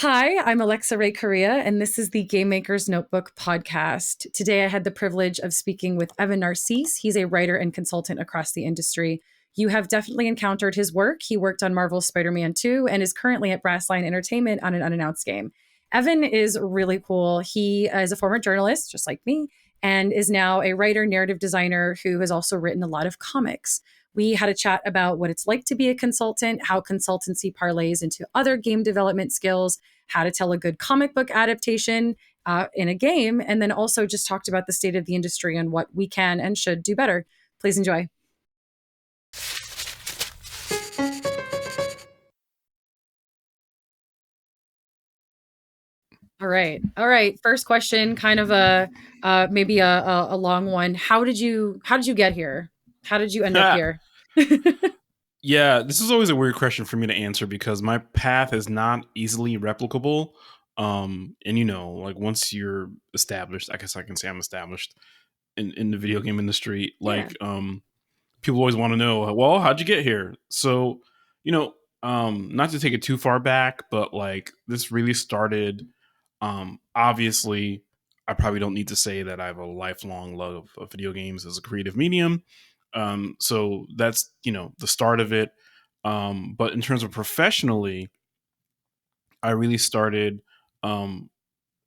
Hi, I'm Alexa Ray Corriea, and this is the Game Maker's Notebook podcast. Today, I had the privilege of speaking with Evan Narcisse. He's a writer and consultant across the industry. You have definitely encountered his work. He worked on Marvel's Spider-Man 2 and is currently at Brassline Entertainment on an unannounced game. Evan is really cool. He is a former journalist, just like me, and is now a writer, narrative designer who has also written a lot of comics. We had a chat about what it's like to be a consultant, how consultancy parlays into other game development skills, how to tell a good comic book adaptation in a game, and then also just talked about the state of the industry and what we can and should do better. Please enjoy. All right. All right. First question, kind of a maybe a long one. How did you get here? How did you end up here? Yeah, this is always a weird question for me to answer because my path is not easily replicable. And like once you're established, I guess I can say I'm established in the video game industry. Yeah. People always want to know, well, how'd you get here? So, you know, not to take it too far back, but like this really started. Obviously, I probably don't need to say that I have a lifelong love of video games as a creative medium. So that's the start of it. But in terms of professionally, I really started um,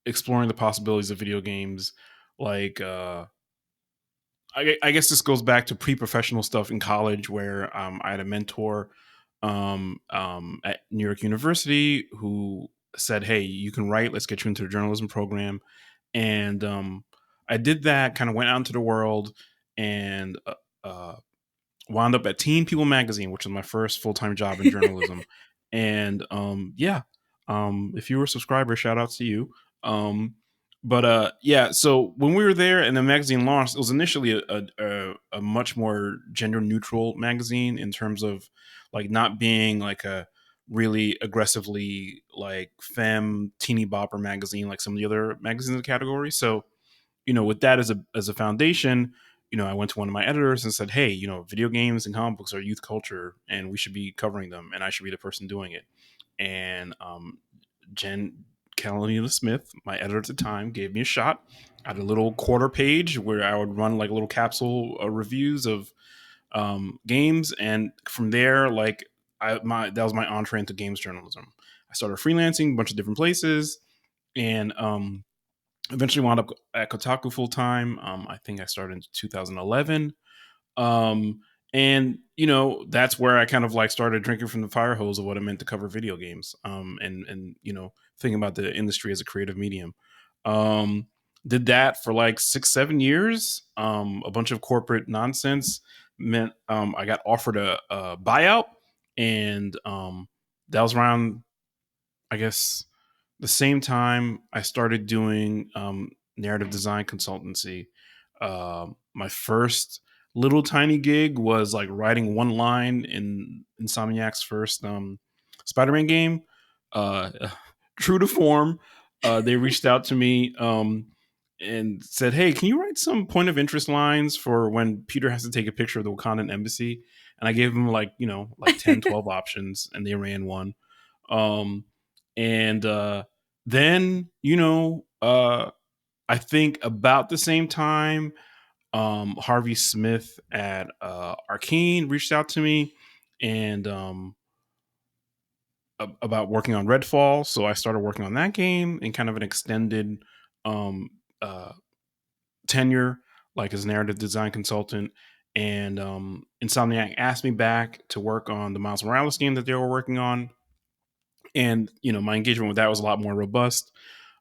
exploring the possibilities of video games. Like I guess this goes back to pre-professional stuff in college, where I had a mentor at New York University who said, "Hey, you can write. Let's get you into the journalism program." And I did that. Kind of went out into the world and wound up at Teen People magazine, which was my first full-time job in journalism. And if you were a subscriber, shout out to you. Yeah, so when we were there and the magazine launched, it was initially a much more gender neutral magazine in terms of like not being like a really aggressively like femme teeny bopper magazine like some of the other magazines in the category. So with that as a foundation, I went to one of my editors and said, "Hey, video games and comic books are youth culture, and we should be covering them, and I should be the person doing it." And Jen Callanina Smith, my editor at the time, gave me a shot. I had a little quarter page where I would run like little capsule reviews of games, and from there, like that was my entree into games journalism. I started freelancing a bunch of different places, and eventually wound up at Kotaku full time. I think I started in 2011. And that's where I kind of like started drinking from the fire hose of what it meant to cover video games. And thinking about the industry as a creative medium. Did that for like 6-7 years. A bunch of corporate nonsense meant I got offered a buyout, and that was around, I guess, the same time I started doing narrative design consultancy. My first little tiny gig was like writing one line in Insomniac's first Spider-Man game. Uh, True to form, they reached out to me and said, "Hey, can you write some point of interest lines for when Peter has to take a picture of the Wakandan embassy?" And I gave them like 10, 12 options, and they ran one. Um, and then I think about the same time, Harvey Smith at Arcane reached out to me and about working on Redfall. So I started working on that game in kind of an extended um, uh, tenure, like as narrative design consultant. And Insomniac asked me back to work on the Miles Morales game that they were working on. And my engagement with that was a lot more robust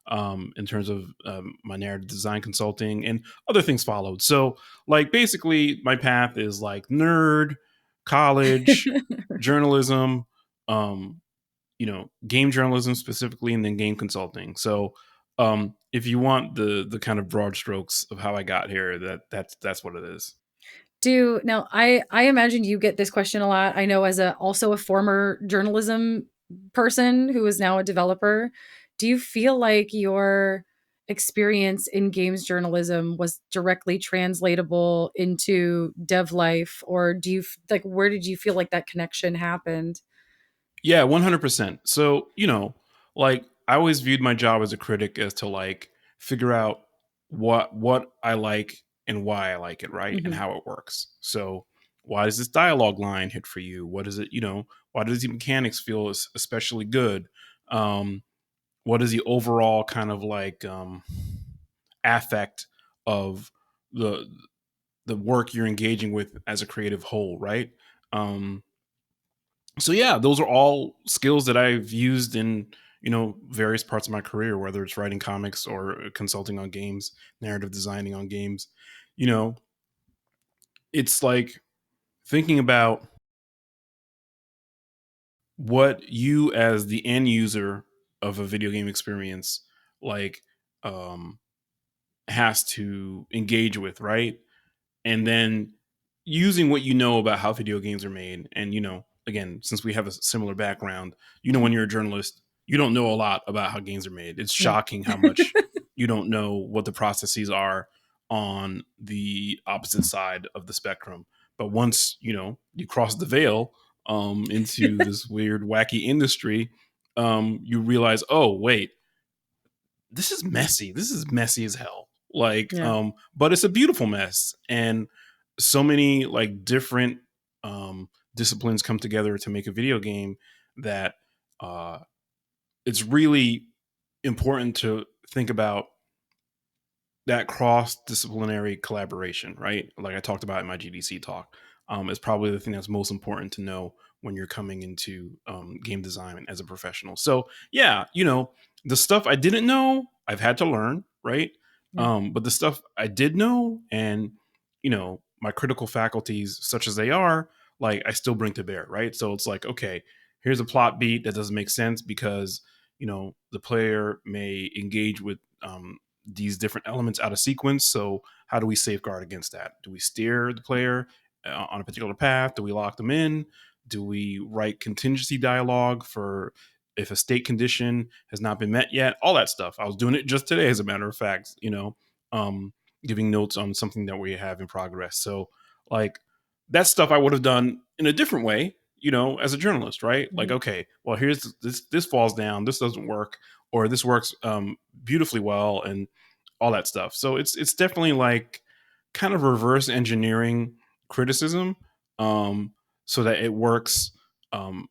in terms of my narrative design consulting, and other things followed. So like basically my path is like nerd, college, journalism, um, game journalism specifically, and then game consulting. So if you want the kind of broad strokes of how I got here, that's what it is. Now I imagine you get this question a lot. I know as a also a former journalism person who is now a developer, do you feel like your experience in games journalism was directly translatable into dev life, or do you like where did you feel like that connection happened? Yeah, 100%. So, like I always viewed my job as a critic as to like figure out what I like and why I like it, right? And Hmm. how it works. So why does this dialogue line hit for you? What is it, why does the mechanics feel especially good? Um, what is the overall kind of like affect of the the work you're engaging with as a creative whole, right? Um, so yeah, those are all skills that I've used in various parts of my career, whether it's writing comics or consulting on games, narrative designing on games. You know, it's like thinking about what you as the end user of a video game experience like um has to engage with, right? And then using what you know about how video games are made. And again, since we have a similar background, when you're a journalist, you don't know a lot about how games are made. It's Yeah. shocking how much you don't know what the processes are on the opposite side of the spectrum. But once you cross the veil into this weird wacky industry, you realize, oh wait, this is messy as hell. Like Yeah. but it's a beautiful mess, and so many like different disciplines come together to make a video game that uh it's really important to think about that cross disciplinary collaboration, right? Like I talked about in my GDC talk, is probably the thing that's most important to know when you're coming into game design as a professional. So yeah, the stuff I didn't know, I've had to learn, right? Yeah. But the stuff I did know, and my critical faculties, such as they are, like I still bring to bear, right? So it's like, okay, here's a plot beat that doesn't make sense because the player may engage with these different elements out of sequence. So how do we safeguard against that? Do we steer the player on a particular path? Do we lock them in? Do we write contingency dialogue for if a state condition has not been met yet? All that stuff. I was doing it just today, as a matter of fact, um, giving notes on something that we have in progress. So like that stuff I would have done in a different way, as a journalist, right? Like, Mhm. okay, well, here's this falls down, this doesn't work, or this works beautifully well, and all that stuff. So it's definitely like kind of reverse engineering criticism, um, so that it works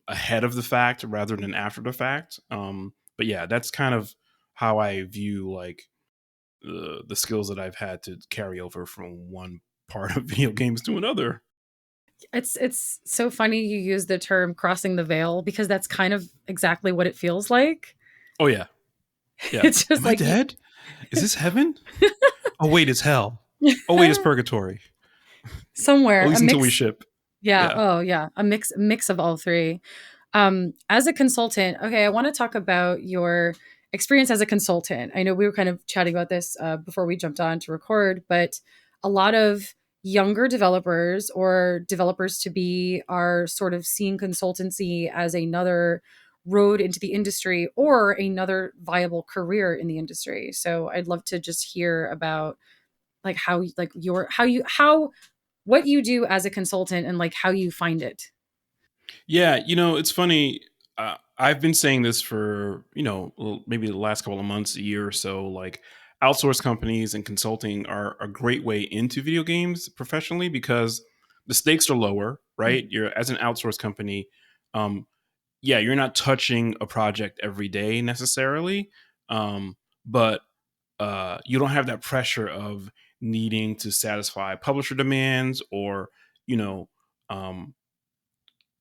ahead of the fact rather than after the fact. But yeah, that's kind of how I view like the skills that I've had to carry over from one part of video games to another. It's so funny you use the term crossing the veil because that's kind of exactly what it feels like. Oh yeah, yeah. It's just Am I like you dead? Is this heaven? Oh wait, it's hell. Oh wait, it's purgatory. At somewhere a least until we mix. ship. Yeah. Yeah. Oh, yeah. A mix of all three. As a consultant, okay, I want to talk about your experience as a consultant. I know we were kind of chatting about this before we jumped on to record, but a lot of younger developers or developers to be are sort of seeing consultancy as another road into the industry or another viable career in the industry. So I'd love to just hear about like how like your how what you do as a consultant and like how you find it. Yeah, it's funny. I've been saying this for, maybe the last couple of months, a year or so. Like, outsource companies and consulting are a great way into video games professionally because the stakes are lower, right? You're as an outsource company, um, yeah, you're not touching a project every day necessarily, but you don't have that pressure of needing to satisfy publisher demands or, you know, um,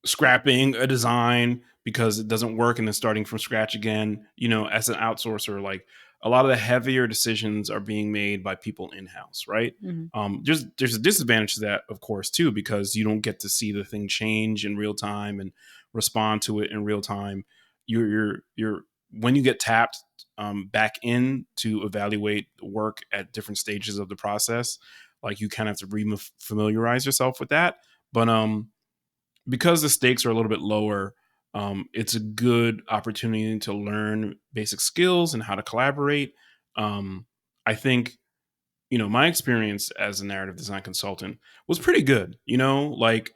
scrapping a design because it doesn't work and then starting from scratch again. As an outsourcer, like a lot of the heavier decisions are being made by people in house, right? Mhm. There's a disadvantage to that, of course, too, because you don't get to see the thing change in real time and respond to it in real time. You're when you get tapped back in to evaluate work at different stages of the process, like you kind of have to re-familiarize yourself with that. But because the stakes are a little bit lower, it's a good opportunity to learn basic skills and how to collaborate. I think, my experience as a narrative design consultant was pretty good. Like,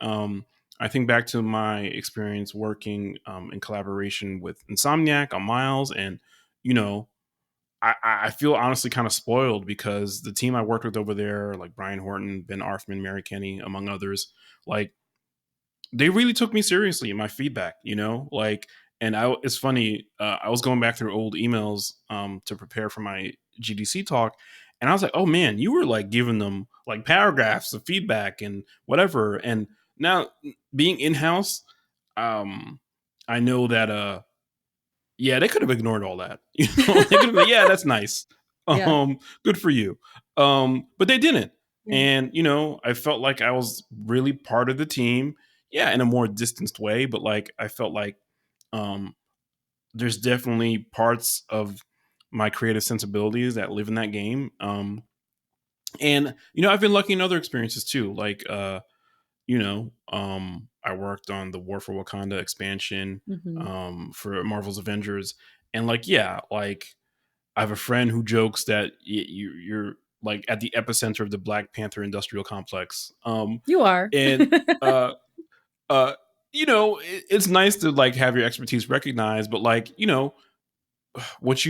I think back to my experience working in collaboration with Insomniac on Miles and you know, I feel honestly kind of spoiled because the team I worked with over there, like Brian Horton, Ben Arfman, Mary Kenny, among others, like they really took me seriously in my feedback, like, and it's funny, I was going back through old emails to prepare for my GDC talk, and I was like, oh man, you were like giving them like paragraphs of feedback and whatever. And now being in house, um, I know that yeah, they could have ignored all that. They could have been, yeah, that's nice. Yeah. Good for you. But they didn't. Yeah. And, I felt like I was really part of the team. Yeah, in a more distanced way, but like I felt like um there's definitely parts of my creative sensibilities that live in that game. And I've been lucky in other experiences too. Like I worked on the War for Wakanda expansion Hmm. for Marvel's Avengers, and like, yeah, like I have a friend who jokes that you're like at the epicenter of the Black Panther industrial complex. You are. And uh, uh, it's nice to like have your expertise recognized, but like, what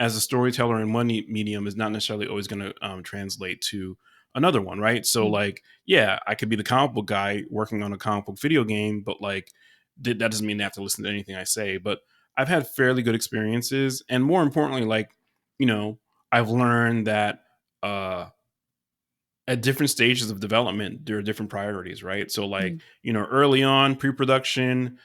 as a storyteller in one medium is not necessarily always going to translate to another one, right? So Mm. like, yeah, I could be the comic book guy working on a comic book video game, but like that doesn't mean they have to listen to anything I say. But I've had fairly good experiences, and more importantly, like, you know I've learned that at different stages of development, there are different priorities, right? So, like, Mm. early on, pre-production,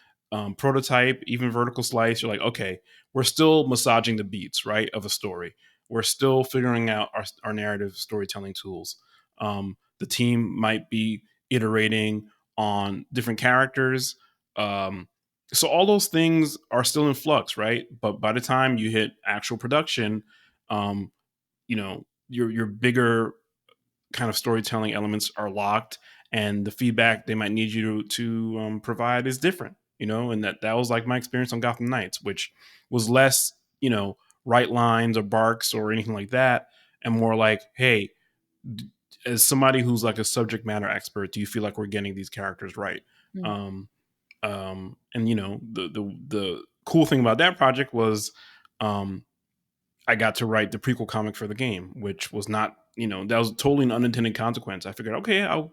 prototype, even vertical slice, you're like, okay, we're still massaging the beats, right, of a story. We're still figuring out our narrative storytelling tools. The team might be iterating on different characters. Um, so all those things are still in flux, right? But by the time you hit actual production, um, your bigger kind of storytelling elements are locked, and the feedback they might need you to provide is different, and that was like my experience on Gotham Knights, which was less, right lines or barks or anything like that, and more like, hey, as somebody who's like a subject matter expert, do you feel like we're getting these characters right? Mm. And the cool thing about that project was um I got to write the prequel comic for the game, which was not, that was totally an unintended consequence. I figured, okay, I'll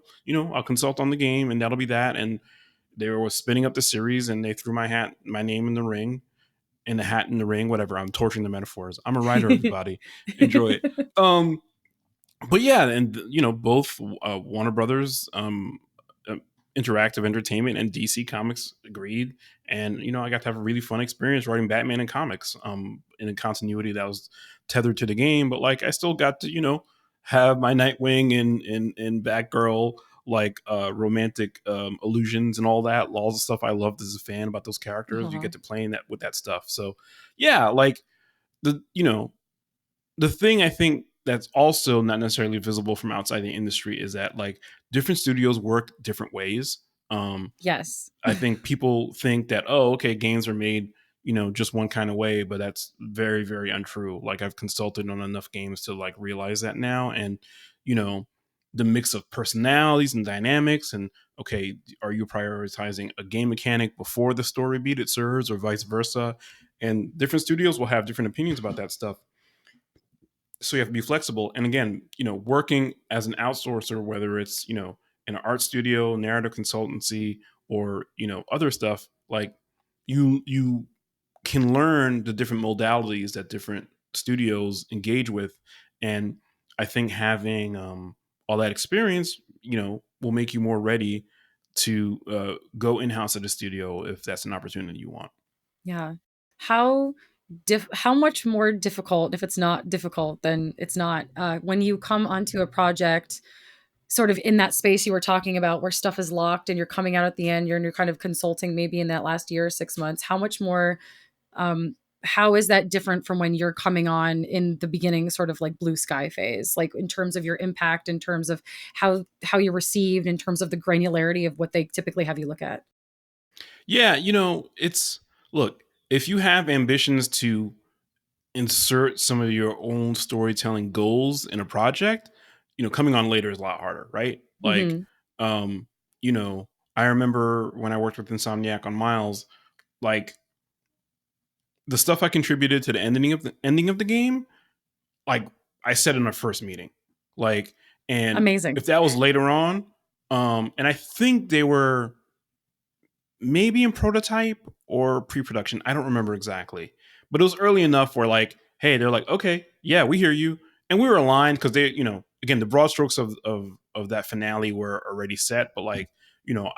consult on the game, and that'll be that. And they were spinning up the series, and they threw my name in the ring, in the hat in the ring, whatever. I'm torturing the metaphors. I'm a writer, everybody. Enjoy it. Um, but yeah, and both Warner Brothers, uh, Interactive Entertainment, and DC Comics agreed, and I got to have a really fun experience writing Batman in comics, in a continuity that was tethered to the game, but like I still got to have my Nightwing and Batgirl, like romantic illusions and all the stuff I loved as a fan about those characters. You Aw. get to play in that with that stuff. So yeah, like the the thing I think that's also not necessarily visible from outside the industry is that like different studios work different ways. Um, Yes. I think people think that, oh, okay, games are made, just one kind of way, but that's very, very untrue. Like I've consulted on enough games to like realize that now, and you know, the mix of personalities and dynamics, and okay, are you prioritizing a game mechanic before the story beat it serves, or vice versa? And different studios will have different opinions about that stuff, so you have to be flexible. And again, working as an outsourcer, whether it's in an art studio, narrative consultancy, or other stuff, like you can learn the different modalities that different studios engage with. And I think having all that experience, will make you more ready to go in-house at a studio if that's an opportunity you want. Yeah. How how much more difficult, if it's not difficult, then it's not, when you come onto a project sort of in that space you were talking about where stuff is locked and you're coming out at the end, you're kind of consulting maybe in that last year or 6 months. How much more, um, how is that different from when you're coming on in the beginning, sort of like blue sky phase, like in terms of your impact, in terms of how you're received, in terms of the granularity of what they typically have you look at? Yeah, it's look, if you have ambitions to insert some of your own storytelling goals in a project, coming on later is a lot harder, right? Like, Hmm. um, you know, I remember when I worked with Insomniac on Miles, like the stuff I contributed to the ending of the game, like I said in our first meeting, like, and Amazing. if that was later on, and I think they were maybe in prototype or pre-production. I don't remember exactly, but it was early enough where like, hey, they're like, okay, yeah, we hear you, and we were aligned because they, again, the broad strokes of that finale were already set, but like,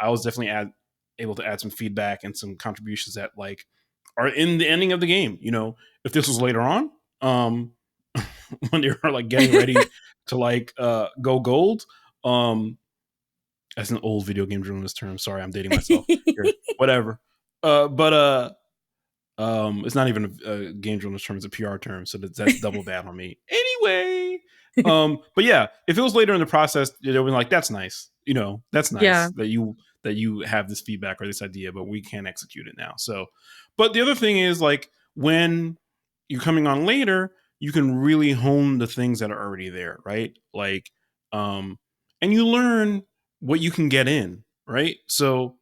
I was definitely able to add some feedback and some contributions that like are in the ending of the game. If this was later on, um, when they were like getting ready to like go gold, um, that's an old video game journalist term. Sorry, I'm dating myself here. Whatever. But it's not even a game journalist term; it's a PR term. So that's double bad on me. Anyway, but yeah, if it was later in the process, it would be like, that's nice. That's Yeah. nice that you have this feedback or this idea, but we can't execute it now. So, but the other thing is like when you're coming on later, you can really hone the things that are already there, right? Like, and you learn what you can get in, right? So,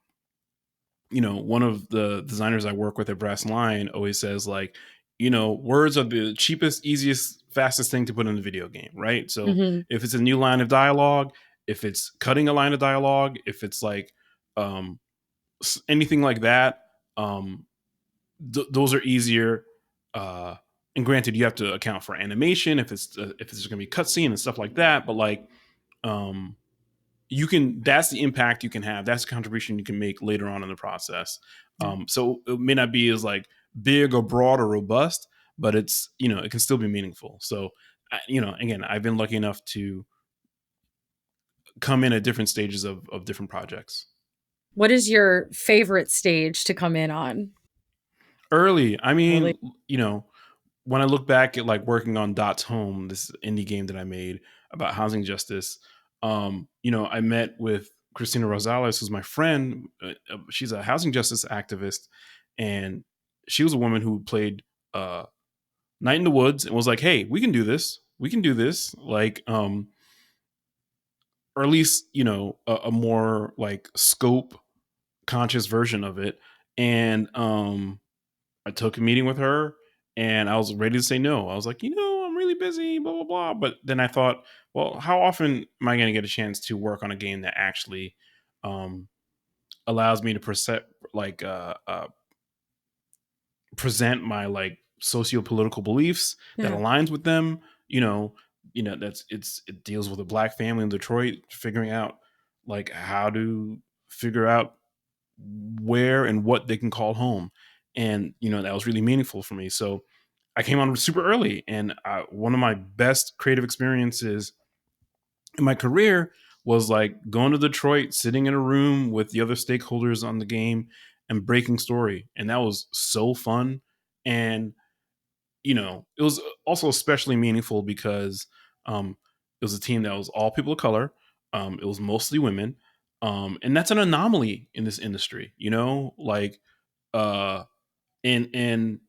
one of the designers I work with at Brass Line always says like, words are the cheapest, easiest, fastest thing to put in a video game, right? So Hmm. if it's a new line of dialogue, if it's cutting a line of dialogue, if it's like um, anything like that, um, those are easier. Uh, and granted, you have to account for animation if it's going to be cutscene and stuff like that. But like, um, that's the impact you can have. That's the contribution you can make later on in the process. Yeah. So it may not be as like big or broad or robust, but it's, it can still be meaningful. So, again, I've been lucky enough to come in at different stages of different projects. What is your favorite stage to come in on? Early, I Early. mean, when I look back at like working on Dot's Home, this indie game that I made about housing justice, I met with Christina Rosales, who's my friend. She's a housing justice activist, and she was a woman who played Night in the Woods and was like, "Hey, we can do this. We can do this." Like, or at least a more like scope conscious version of it. And I took a meeting with her and I was ready to say no. I was like, I'm really busy, blah, blah, blah. But then I thought, well, how often am I going to get a chance to work on a game that actually um, allows me to like, present my like socio-political beliefs that Yeah. aligns with them? It deals with a black family in Detroit, figuring out like how to figure out where and what they can call home. And, that was really meaningful for me. So I came on super early. And one of my best creative experiences in my career was like going to Detroit, sitting in a room with the other stakeholders on the game and breaking story. And that was so fun. And, it was also especially meaningful because it was a team that was all people of color. It was mostly women. And that's an anomaly in this industry, like, uh, and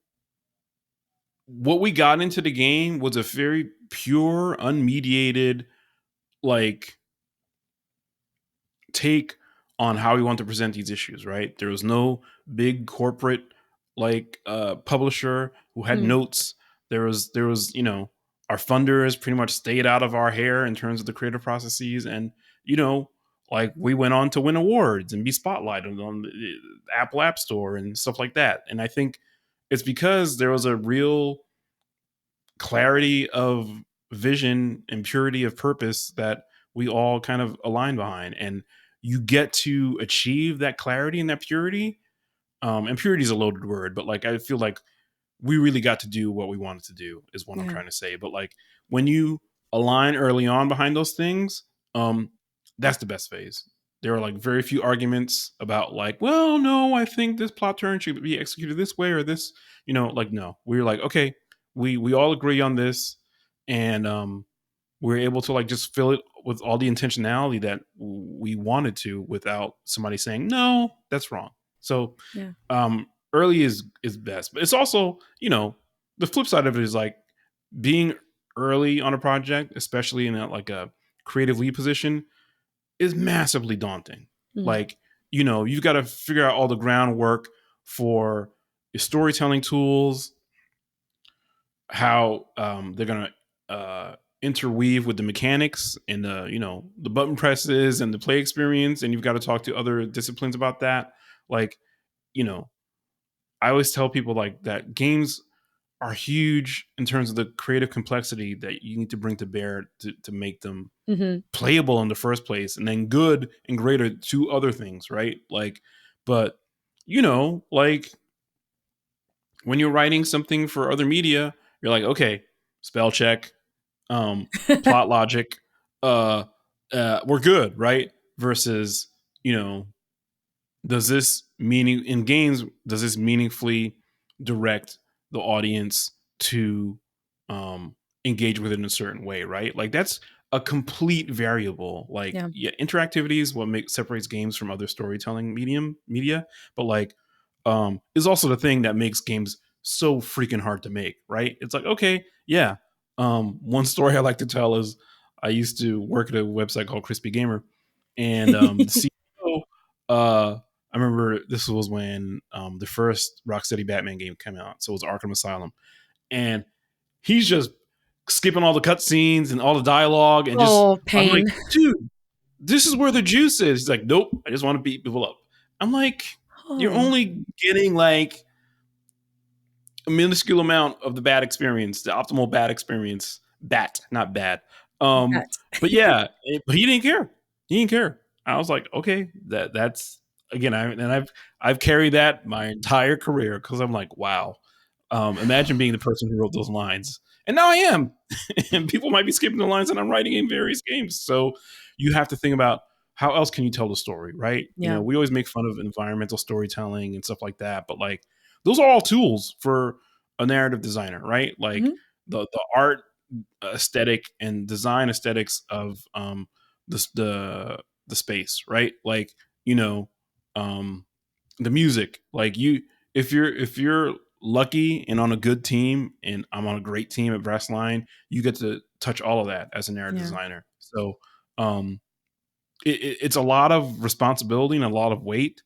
what we got into the game was a very pure, unmediated, like take on how we want to present these issues, right? There was no big corporate like publisher who had Mm. notes. There was our funders pretty much stayed out of our hair in terms of the creative processes. And like we went on to win awards and be spotlighted on the Apple App Store and stuff like that. And I think it's because there was a real clarity of vision and purity of purpose that we all kind of align behind. And you get to achieve that clarity and that purity. And purity is a loaded word, but like I feel like we really got to do what we wanted to do is what I'm Yeah. trying to say. But like when you align early on behind those things, that's the best phase. There are like very few arguments about like, well, no, I think this plot turn should be executed this way or this, like no. We're like, okay, we all agree on this, and we're able to like just fill it with all the intentionality that we wanted to without somebody saying no, that's wrong. So Yeah. early is best, but it's also the flip side of it is like being early on a project, especially in like a creative lead position, is massively daunting. Mm. Like, you've got to figure out all the groundwork for your storytelling tools, how they're gonna interweave with the mechanics and the button presses and the play experience, and you've got to talk to other disciplines about that. Like, you know, I always tell people like that games are huge in terms of the creative complexity that you need to bring to bear to make them Hmm. playable in the first place, and then good and greater to other things, right? Like, but like when you're writing something for other media, you're like, okay, spell check, plot logic, uh, we're good, right? Versus, you know, does this meaning in games? Does this meaningfully direct the audience to um, engage with it in a certain way, right? Like that's a complete variable. Like, Yeah. yeah, interactivity is what makes separates games from other storytelling media, but like is also the thing that makes games so freaking hard to make, right? It's like, okay, yeah. One story I like to tell is I used to work at a website called Crispy Gamer, and the CEO, I remember this was when the first Rocksteady Batman game came out, so it was Arkham Asylum, and he's just skipping all the cutscenes and all the dialogue, and just Oh, I'm like, pain. dude, this is where the juice is. He's like, nope, I just want to beat people up. I'm like, you're Oh, only getting like a minuscule amount of the bad experience, the optimal bad experience. Bat, not bad. that. But yeah, but he didn't care. He didn't care. I was like, okay, that's again. I've carried that my entire career because I'm like, wow. Imagine being the person who wrote those lines, and now I am. And people might be skipping the lines that I'm writing in various games. So you have to think about how else can you tell the story, right? Yeah. We always make fun of environmental storytelling and stuff like that, but like those are all tools for a narrative designer, right? Like Hmm. the art aesthetic and design aesthetics of the space, right? Like, you know, um the music. Like if you're lucky and on a good team, and I'm on a great team at Brass Line, you get to touch all of that as a narrative Yeah. designer. So um it's a lot of responsibility and a lot of weight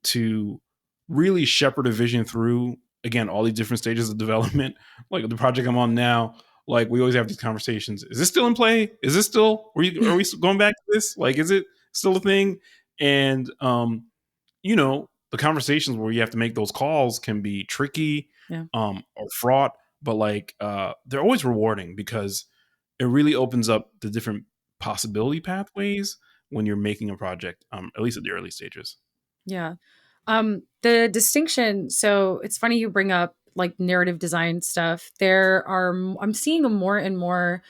to really shepherd a vision through, again, all these different stages of development. Like the project I'm on now, like we always have these conversations. Is this still in play? Is this still are we going back to this? Like, is it still a thing? And the conversations where you have to make those calls can be tricky Yeah. or fraught, but like they're always rewarding because it really opens up the different possibility pathways when you're making a project, at least at the early stages. Yeah. The distinction, so it's funny you bring up like narrative design stuff. I'm seeing more and more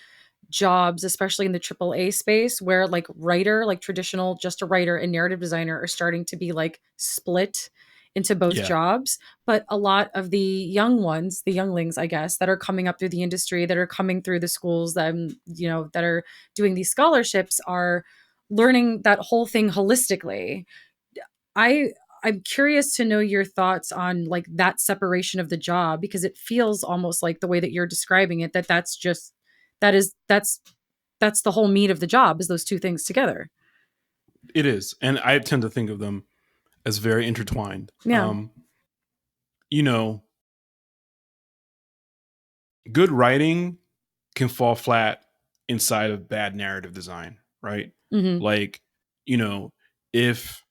jobs, especially in the AAA space, where like writer, like traditional, just a writer and narrative designer are starting to be like split into both Yeah. jobs. But a lot of the young ones, the younglings, I guess, that are coming up through the industry, that are coming through the schools, that are doing these scholarships are learning that whole thing holistically. I I'm curious to know your thoughts on like that separation of the job, because it feels almost like the way that you're describing it, that's just that is that's the whole meat of the job, is those two things together. It is. And I tend to think of them as very intertwined. Yeah. You know, good writing can fall flat inside of bad narrative design, right? Hmm. Like, you know, if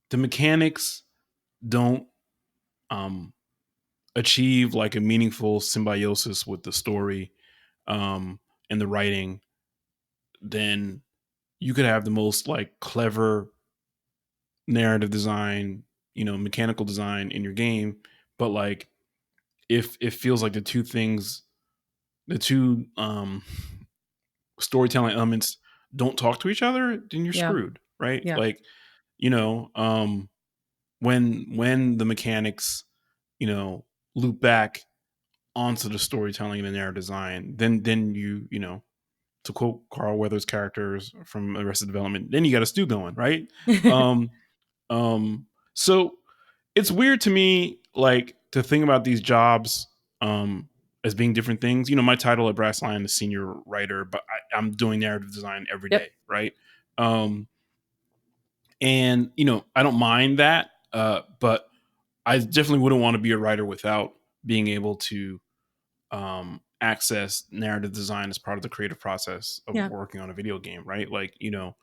the mechanics don't um achieve like a meaningful symbiosis with the story um and the writing, then you could have the most like clever narrative design, mechanical design in your game, but like if it feels like the two storytelling elements don't talk to each other, then you're Yeah. screwed, right? Yeah. Like, you know, um when the mechanics, loop back onto the storytelling and the narrative design, then to quote Carl Weathers' characters from Arrested Development, then you got a stew going, right? Um um so it's weird to me, like, to think about these jobs as being different things. My title at Brass Lion is senior writer, but I'm doing narrative design every Yep. day, right? Um, and I don't mind that, but I definitely wouldn't want to be a writer without being able to access narrative design as part of the creative process of Yeah. working on a video game, right? Like, and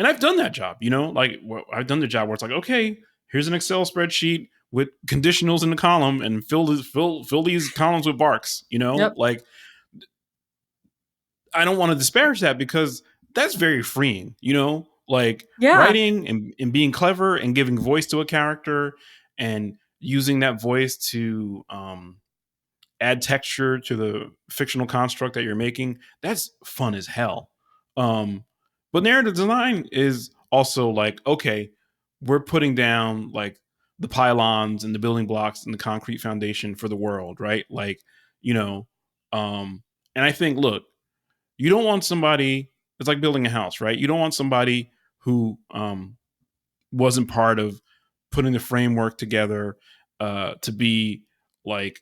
I've done that job, like I've done the job where it's like, okay, here's an Excel spreadsheet with conditionals in the column and fill these columns with barks, Yep. like I don't want to disparage that because that's very freeing, like Yeah. writing and being clever and giving voice to a character and using that voice to add texture to the fictional construct that you're making. That's fun as hell. But narrative design is also like, okay, we're putting down like the pylons and the building blocks and the concrete foundation for the world, right? Like, you know, and I think, look, you don't want somebody, it's like building a house, right? You don't want somebody who wasn't part of putting the framework together to be like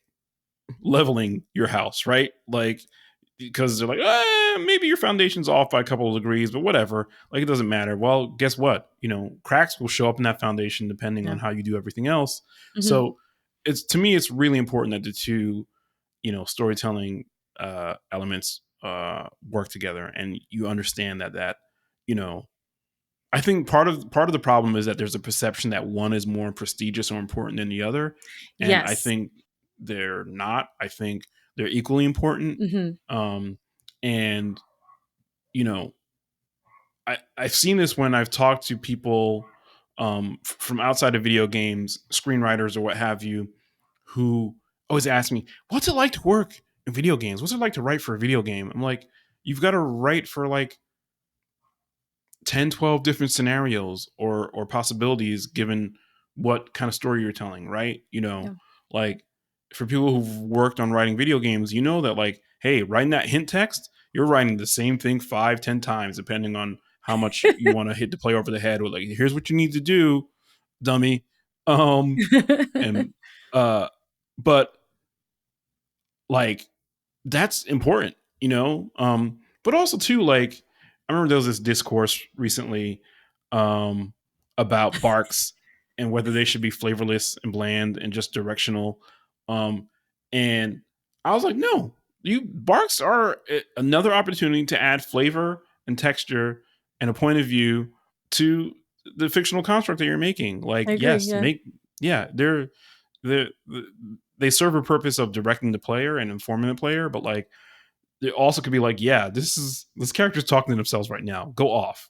leveling your house, right? Like, because they're like, maybe your foundation's off by a couple of degrees, but whatever. Like, it doesn't matter. Well, guess what? Cracks will show up in that foundation depending Yeah. on how you do everything else. Mm-hmm. So, to me, it's really important that the two, storytelling elements work together, and you understand that you know I think part of the problem is that there's a perception that one is more prestigious or important than the other, and I Yes. think they're not. I think they're equally important. Mm-hmm. And you know, I've seen this when I've talked to people from outside of video games, screenwriters or what have you, who always ask me, "What's it like to work in video games? What's it like to write for a video game?" I'm like, "You've got to write for like 10, 12 different scenarios or possibilities given what kind of story you're telling, right?" Yeah. Like for people who've worked on writing video games, that like, hey, writing that hint text, you're writing the same thing 5, 10 times, depending on how much you want to hit the player over the head with like, here's what you need to do, dummy. And but like that's important, but also too, like, I remember there was this discourse recently um about barks and whether they should be flavorless and bland and just directional. And I was like, no, you barks are another opportunity to add flavor and texture and a point of view to the fictional construct that you're making. Like, I agree. yes, Yeah. yeah, they're they serve a purpose of directing the player and informing the player, but like it also could be like, yeah, this character's talking to themselves right now. Go off,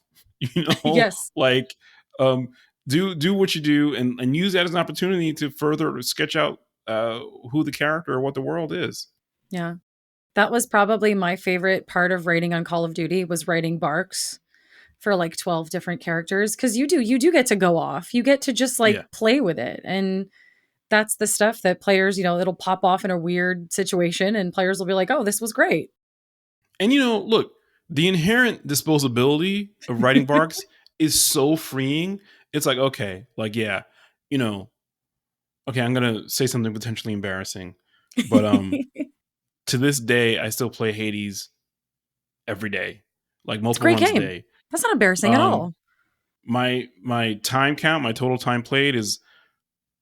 Yes. like um, do what you do and use that as an opportunity to further sketch out who the character or what the world is. Yeah. That was probably my favorite part of writing on Call of Duty was writing barks for like 12 different characters, because you do get to go off. You get to just like Yeah, play with it. And that's the stuff that players, it'll pop off in a weird situation and players will be like, "Oh, this was great." and look, the inherent disposability of writing barks is so freeing. It's like, okay, like, yeah, you know, okay, I'm gonna say something potentially embarrassing, but to this day, I still play Hades every day, like It's a multiple great runs a game. day. That's not embarrassing at Um, all. my time count, my total time played is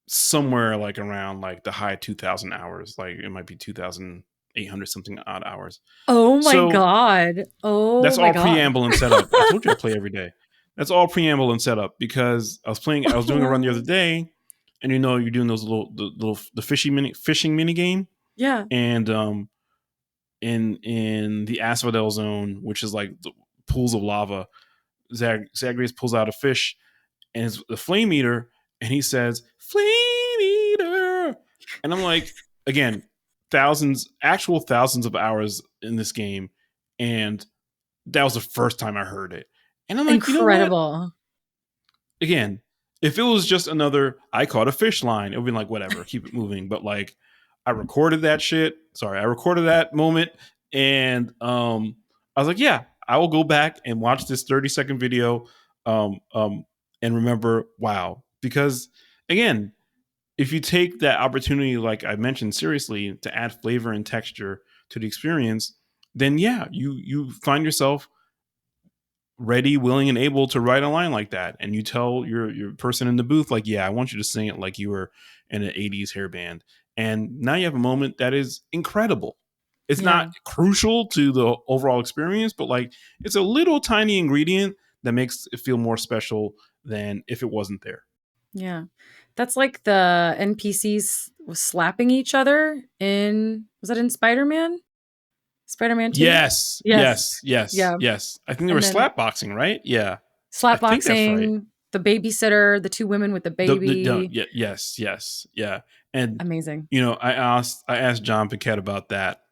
somewhere like around like the high 2,000 hours. Like it might be 2,800 something odd hours. Oh my So god. Oh that's my all god. preamble and setup. I told you I play every day. That's all preamble and setup because I was doing a run the other day, and you're doing those the fishing mini game, Yeah. and in the Asphodel zone, which is like the pools of lava, Zagreus pulls out a fish and it's the flame eater, and he says, "Flame eater," and I'm like, again, actual thousands of hours in this game, and that was the first time I heard it, and I'm like, you know what? Incredible. Again, if it was just another I caught a fish line, it would be like whatever, keep it moving. But like I recorded that shit. Sorry, I recorded that moment, and I was like, yeah, I will go back and watch this 30-second video um um and remember, wow. Because again, if you take that opportunity, like I mentioned, seriously to add flavor and texture to the experience, then yeah, you find yourself ready, willing, and able to write a line like that, and you tell your person in the booth like, yeah, I want you to sing it like you were in an 80s hair band, and now you have a moment that is incredible. It's not Yeah. crucial to the overall experience, but like it's a little tiny ingredient that makes it feel more special than if it wasn't there. Yeah. That's like the NPCs slapping each other in, was that in Spider-Man? Spider-Man 2? Yes, Yes. yes, yes, Yeah. yes. I think they were And then slap boxing, right? Yeah, I slap think that's right. boxing, the babysitter, the two women with the baby. Yeah, yes, yes, yeah. And Amazing. I asked John Paquette about that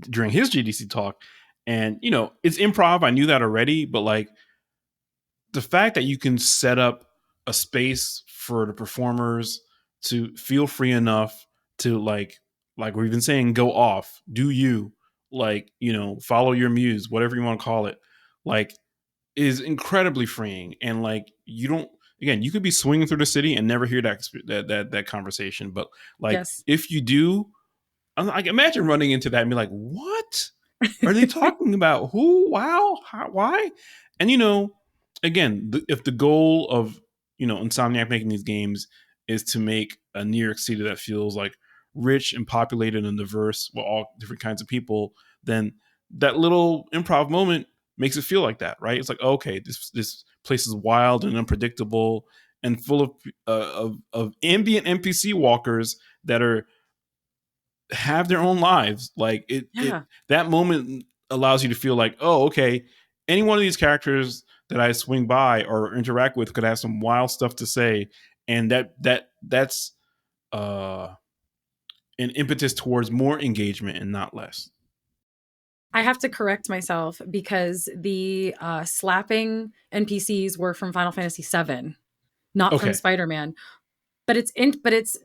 during his GDC talk, and it's improv. I knew that already, but like the fact that you can set up a space for the performers to feel free enough to like we've been saying, go off, do you, like, follow your muse, whatever you want to call it, like, is incredibly freeing. And like, you don't, again, you could be swinging through the city and never hear that conversation, but like Yes. if you do, I'm like, imagine running into that and be like, what are they talking about? Who? Wow. How, why? And again, if the goal of Insomniac making these games is to make a New York City that feels like rich and populated and diverse with all different kinds of people, then that little improv moment makes it feel like that, right? It's like, okay, this place is wild and unpredictable and full of ambient NPC walkers that have their own lives. Like it Yeah. that moment allows you to feel like, oh, okay, any one of these characters that I swing by or interact with could have some wild stuff to say, and that's uh an impetus towards more engagement and not less. I have to correct myself because the slapping NPCs were from Final Fantasy VII, not from Okay. Spider-Man. But it's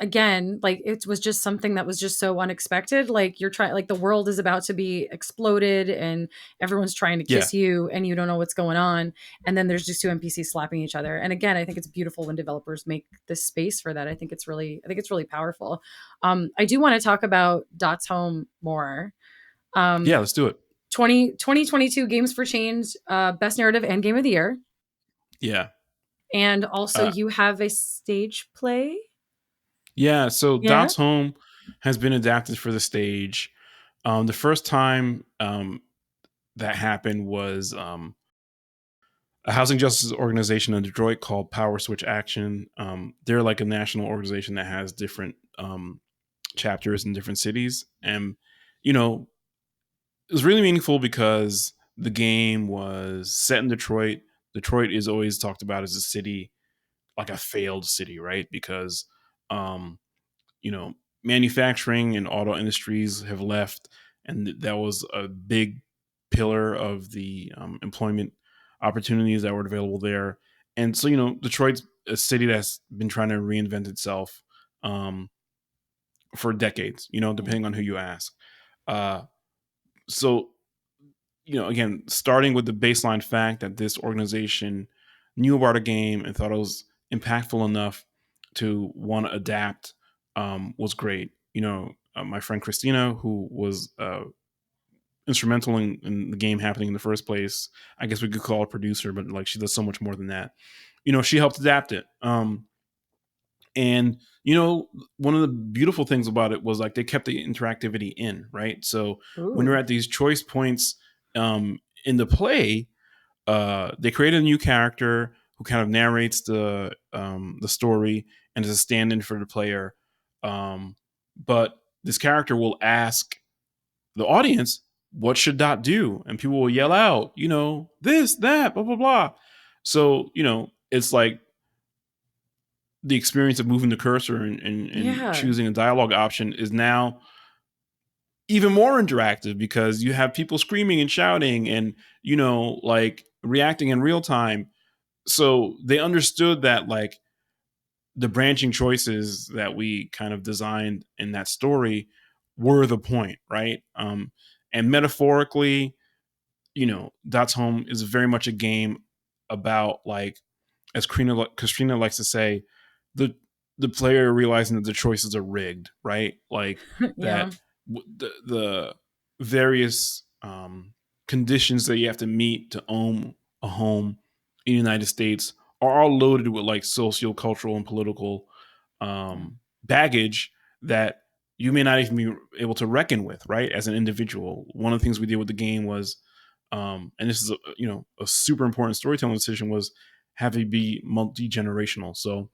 again, like it was just something that was just so unexpected. Like you're trying, like the world is about to be exploded and everyone's trying to Yeah. kiss you and you don't know what's going on, and then there's just two NPCs slapping each other. And again, I think it's beautiful when developers make this space for that. I think it's really powerful. I do want to talk about Dot's Home more. Yeah, um let's do it. 2022 Games for Change, best narrative and game of the year. Yeah. And also Uh you have a stage play. yeah, so Yeah. Dot's Home has been adapted for the stage. The first time that happened was a housing justice organization in Detroit called Power Switch Action. They're like a national organization that has different chapters in different cities, and you know it was really meaningful because the game was set in Detroit. Detroit is always talked about as a city, like a failed city, right? Because um, you know manufacturing and auto industries have left, and that was a big pillar of the employment opportunities that were available there. And so Detroit's a city that's been trying to reinvent itself um, for decades, Yeah. depending on who you ask. So again, starting with the baseline fact that this organization knew about a game and thought it was impactful enough to want to adapt was great. My friend Christina, who was instrumental in the game happening in the first place, I guess we could call her a producer, but like she does so much more than that. She helped adapt it. And one of the beautiful things about it was like they kept the interactivity in, right? So when you're Ooh. at these choice points in the play, they create a new character who kind of narrates the story and is a stand-in for the player. But this character will ask the audience, "What should Dot do?" And people will yell out, this, that, blah blah blah. So it's like the experience of moving the cursor and Yeah. choosing a dialogue option is now even more interactive because you have people screaming and shouting and like reacting in real time. So they understood that like the branching choices that we kind of designed in that story were the point, right? And metaphorically, Dot's Home is very much a game about like, as Katrina likes to say, the the player realizing that the choices are rigged, right? Like Yeah. that the various conditions that you have to meet to own a home in the United States are all loaded with like sociocultural and political Yeah. baggage that you may not even be able to reckon with, right? As an individual, one of the things we did with the game was, and this is a super important storytelling decision, was have it be multi generational. So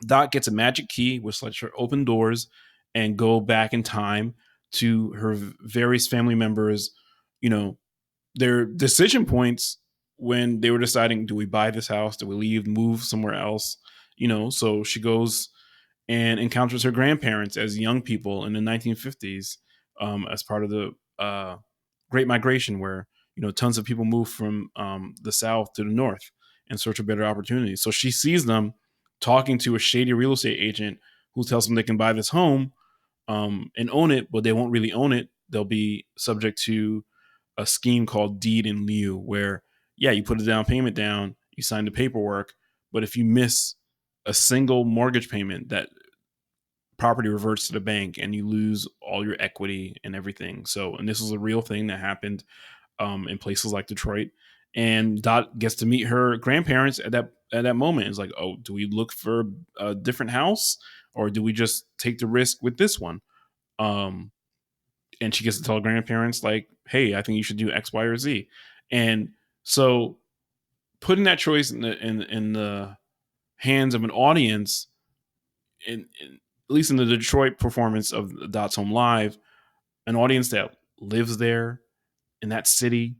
Dot gets a magic key which lets her open doors and go back in time to her various family members, you know, their decision points when they were deciding, do we buy this house? Do we leave, move somewhere else? So she goes and encounters her grandparents as young people in the 1950s, as part of the Great Migration, where tons of people moved from the South to the North in search of better opportunities. So she sees them talking to a shady real estate agent who tells them they can buy this home and own it, but they won't really own it. They'll be subject to a scheme called deed in lieu, where you put a down payment down, you sign the paperwork, but if you miss a single mortgage payment, that property reverts to the bank and you lose all your equity and everything. So, and this is a real thing that happened in places like Detroit. And Dot gets to meet her grandparents at that moment. It's like, oh, do we look for a different house, or do we just take the risk with this one? Um, and she gets to tell her grandparents, like, hey, I think you should do X, Y, or Z. And so putting that choice in the hands of an audience, at least in the Detroit performance of Dot's Home Live, an audience that lives there in that city,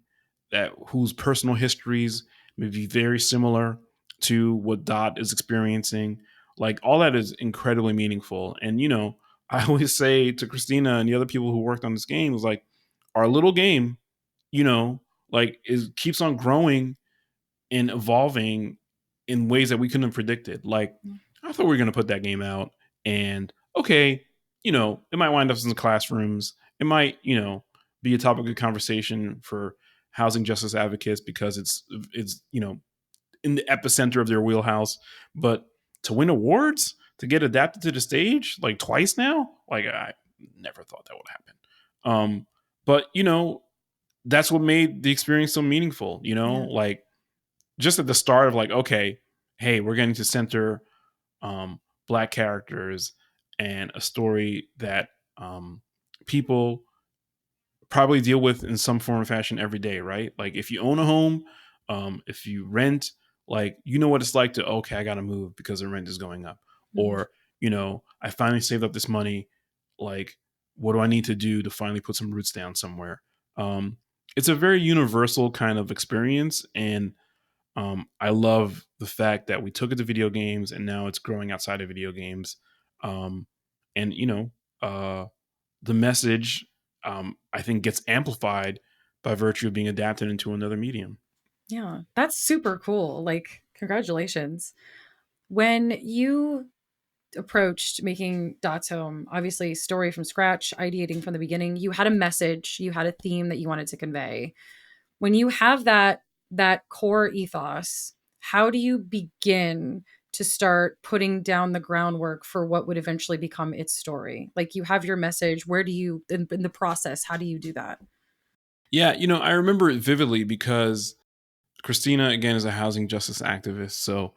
that whose personal histories may be very similar to what Dot is experiencing. Like, all that is incredibly meaningful. And I always say to Christina and the other people who worked on this game, was like, our little game, you know, like, is keeps on growing and evolving in ways that we couldn't have predicted. Like, I thought we were going to put that game out, and okay, it might wind up in the classrooms. It might, be a topic of conversation for housing justice advocates because it's in the epicenter of their wheelhouse. But to win awards, to get adapted to the stage like twice now, like, I never thought that would happen. But that's what made the experience so meaningful. Yeah. Like, just at the start of, like, okay, hey, we're getting to center black characters and a story that people probably deal with in some form or fashion every day, right? Like, if you own a home, if you rent, like, what it's like to, okay, I got to move because the rent is going up. Mm. Or, I finally saved up this money. Like, what do I need to do to finally put some roots down somewhere? It's a very universal kind of experience. And I love the fact that we took it to video games and now it's growing outside of video games. Um, and, the message, I think, gets amplified by virtue of being adapted into another medium. Yeah. That's super cool. Like, congratulations. When you approached making Dots Home, obviously story from scratch, ideating from the beginning, you had a message, you had a theme that you wanted to convey. When you have that core ethos, how do you begin to start putting down the groundwork for what would eventually become its story? Like, you have your message, where do you in the process, how do you do that? Yeah, I remember it vividly because Christina, again, is a housing justice activist. So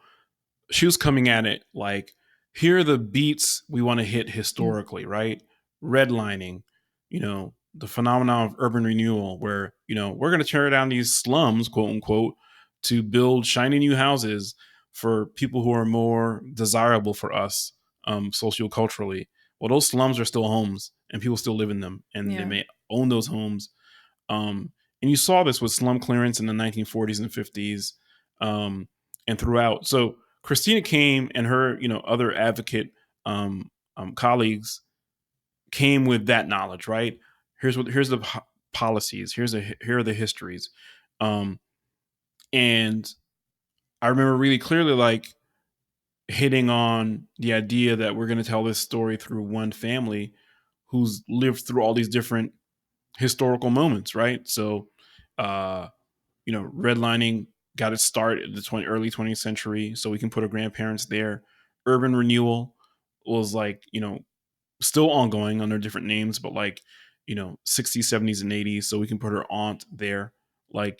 she was coming at it like, here are the beats we want to hit Mm. historically, right? Redlining, the phenomenon of urban renewal, where, we're going to tear down these slums, quote unquote, to build shiny new houses for people who are more desirable for us, socioculturally. Well, those slums are still homes and people still live in them, and they Yeah. may own those homes. And you saw this with slum clearance in the 1940s and 50s, and throughout. So Christina came, and her, other advocate colleagues came with that knowledge, right? Here's the policies. Here are the histories, um, and I remember really clearly, like, hitting on the idea that we're going to tell this story through one family who's lived through all these different historical moments, right? So, uh, redlining got its start in the early 20th century, so we can put our grandparents there. Urban renewal was, like, still ongoing under different names, but, like, 60s, 70s, and 80s. So we can put her aunt there. Like,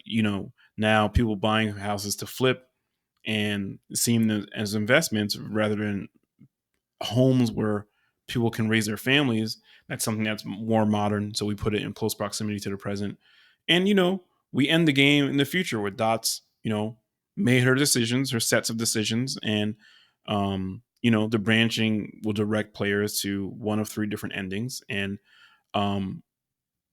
now people buying houses to flip and seeing them as investments rather than homes where people can raise their families. That's something that's more modern. So we put it in close proximity to the present. And, we end the game in the future where Dots, made her decisions, her sets of decisions. And, the branching will direct players to one of three different endings. And um,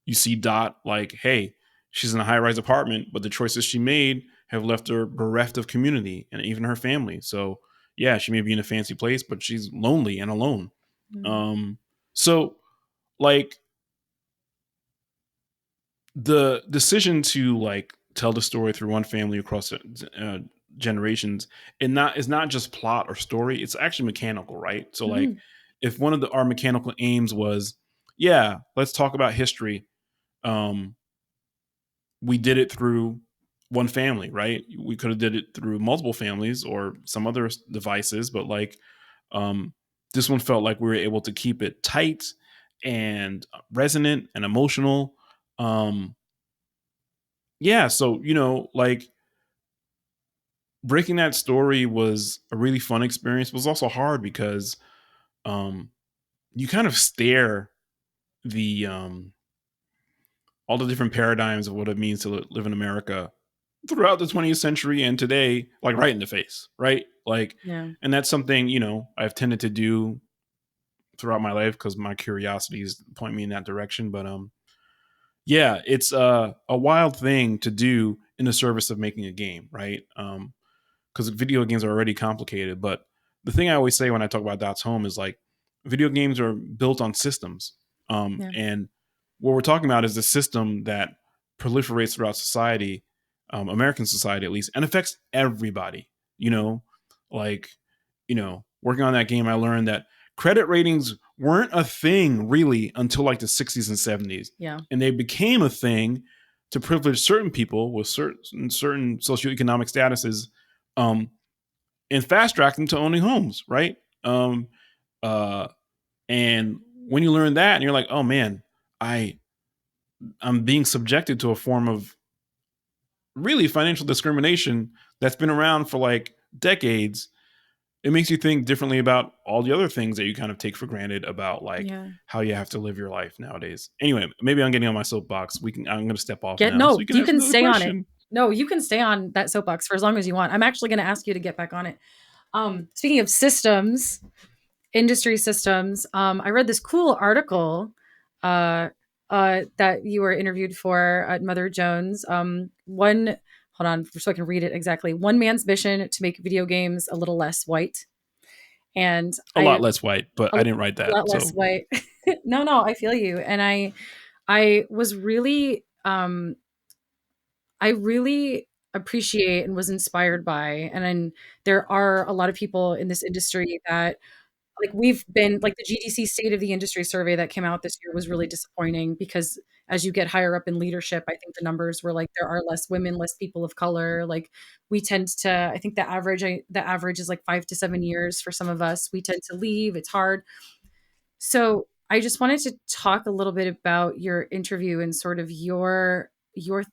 you see Dot like, hey, she's in a high rise apartment, but the choices she made have left her bereft of community and even her family. So, yeah, she may be in a fancy place, but she's lonely and alone. Mm. So, like, the decision to like tell the story through one family across generations and not is not just plot or story, it's actually mechanical, right? So like Mhm. if one of our mechanical aims was, yeah, let's talk about history, um we did it through one family, right? We could have did it through multiple families or some other devices, but like um this one felt like we were able to keep it tight and resonant and emotional. Yeah, so like breaking that story was a really fun experience. It was also hard because um you kind of stare the all the different paradigms of what it means to live in America throughout the 20th century and today, like right in the face, right? Like, Yeah. and that's something I've tended to do throughout my life because my curiosities point me in that direction. But yeah, it's a wild thing to do in the service of making a game, right? Because video games are already complicated. But the thing I always say when I talk about Dots Home is like video games are built on systems. Yeah. And what we're talking about is the system that proliferates throughout society, American society at least, and affects everybody. You know, like, working on that game, I learned that credit ratings weren't a thing really until like the 60s and 70s. Yeah. And they became a thing to privilege certain people with certain socioeconomic statuses, um, and fast track them to owning homes, right? Uh, and when you learn that, and you're like, oh man, I I'm being subjected to a form of really financial discrimination that's been around for like decades. It makes you think differently about all the other things that you kind of take for granted about like Yeah. how you have to live your life nowadays. Anyway, maybe I'm getting on my soapbox. I'm going to step off Get now so no, you can you ask can another stay on it. question. No, you can stay on that soapbox for as long as you want. I'm actually going to ask you to get back on it. Speaking of systems, industry systems, I read this cool article uh, that you were interviewed for at Mother Jones. Hold on, so I can read it exactly. One man's mission to make video games a little less white, and A lot less white, but I didn't write a that. lot less So white. No, I feel you, and I was really I really appreciate and was inspired by, and then there are a lot of people in this industry that like we've been like the GDC State of the Industry survey that came out this year was really disappointing because as you get higher up in leadership, I think the numbers were like there are less women, less people of color. Like we tend to, I think the average is like 5 to 7 years for some of us. We tend to leave. It's hard. So I just wanted to talk a little bit about your interview and sort of your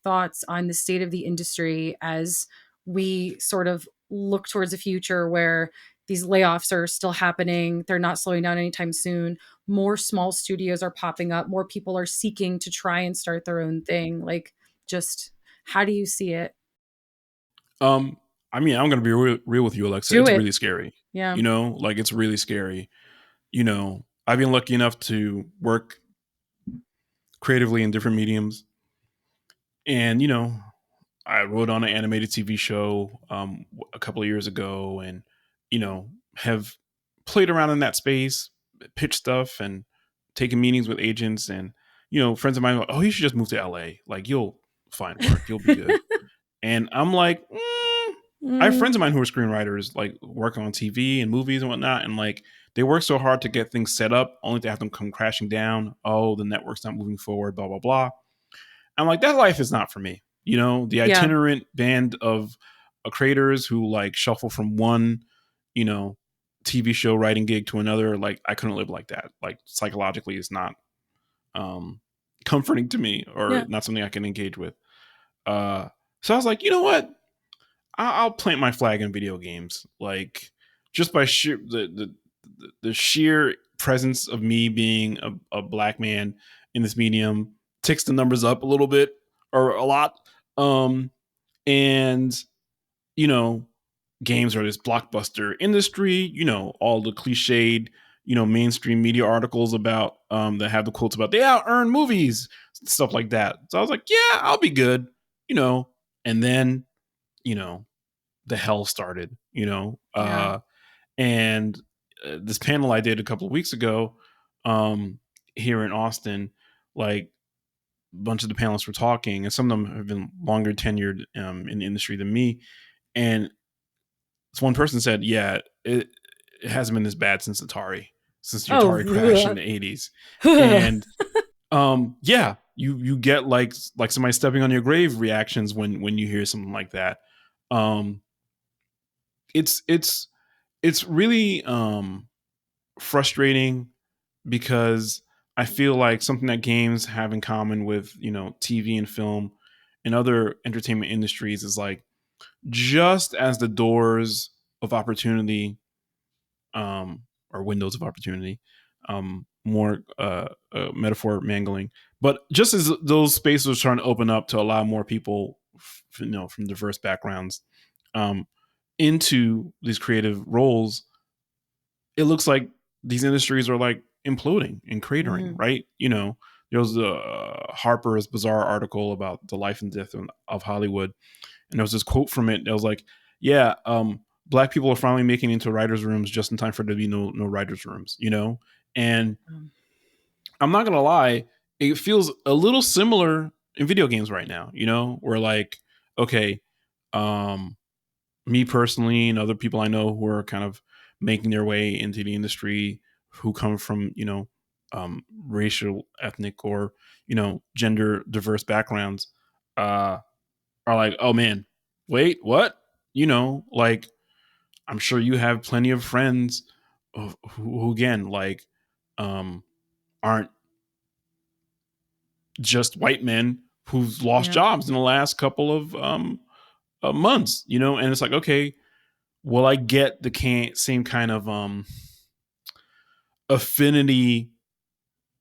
thoughts on the state of the industry as we sort of look towards a future where these layoffs are still happening. They're not slowing down anytime soon. More small studios are popping up. More people are seeking to try and start their own thing. Like, just how do you see it? um I mean, I'm going to be real with you, Alexa. Do It's it. really scary. Yeah. Like it's really scary. I've been lucky enough to work creatively in different mediums. And, I wrote on an animated TV show a couple of years ago and, have played around in that space, pitched stuff and taken meetings with agents. And, friends of mine are like, oh, you should just move to LA. Like, you'll find work, you'll be good. And I'm like, I have friends of Mm, mine who are screenwriters, like working on TV and movies and whatnot. And like, they work so hard to get things set up, only to have them come crashing down. Oh, the network's not moving forward, blah, blah, blah. I'm like, that life is not for me. The yeah. itinerant band of creators who like shuffle from one, you know, TV show writing gig to another. Like, I couldn't live like that. Like, psychologically, it's not. Um, comforting to me or Yeah. not something I can engage with. So I was like, you know what? I'll plant my flag in video games, like just by sheer the sheer presence of me being a black man in this medium ticks the numbers up a little bit or a lot. And you know, games are this blockbuster industry. You know, all the cliched, mainstream media articles about that have the quotes about they out earn movies, stuff like that. So I was like, yeah, I'll be good. You know, and then you know the hell started. Yeah. And this panel I did a couple of weeks ago um, here in Austin, like a bunch of the panelists were talking, and some of them have been longer tenured in the industry than me. And this one person said, "Yeah, it hasn't been this bad since the Oh. Atari crash in the '80s." And yeah, you get like somebody stepping on your grave reactions when you hear something like that. Um, it's it's really frustrating because I feel like something that games have in common with TV and film and other entertainment industries is like just as the doors of opportunity or windows of opportunity, more metaphor mangling, but just as those spaces are trying to open up to allow more people from diverse backgrounds um, into these creative roles, it looks like these industries are like imploding and cratering, Mhm. right? There was Harper's bizarre article about the life and death of Hollywood, and there was this quote from it that was like, "Yeah, black people are finally making it into writers' rooms just in time for there to be no writers' rooms," And Um, I'm not gonna lie, it feels a little similar in video games right now. Where like, okay, um, me personally and other people I know who are kind of making their way into the industry who come from, racial, ethnic, or, gender diverse backgrounds, are like, oh man, wait, what? Like, I'm sure you have plenty of friends who again, like, um, aren't just white men who've lost yeah. jobs in the last couple of months, and it's like, okay, will I get the same kind of affinity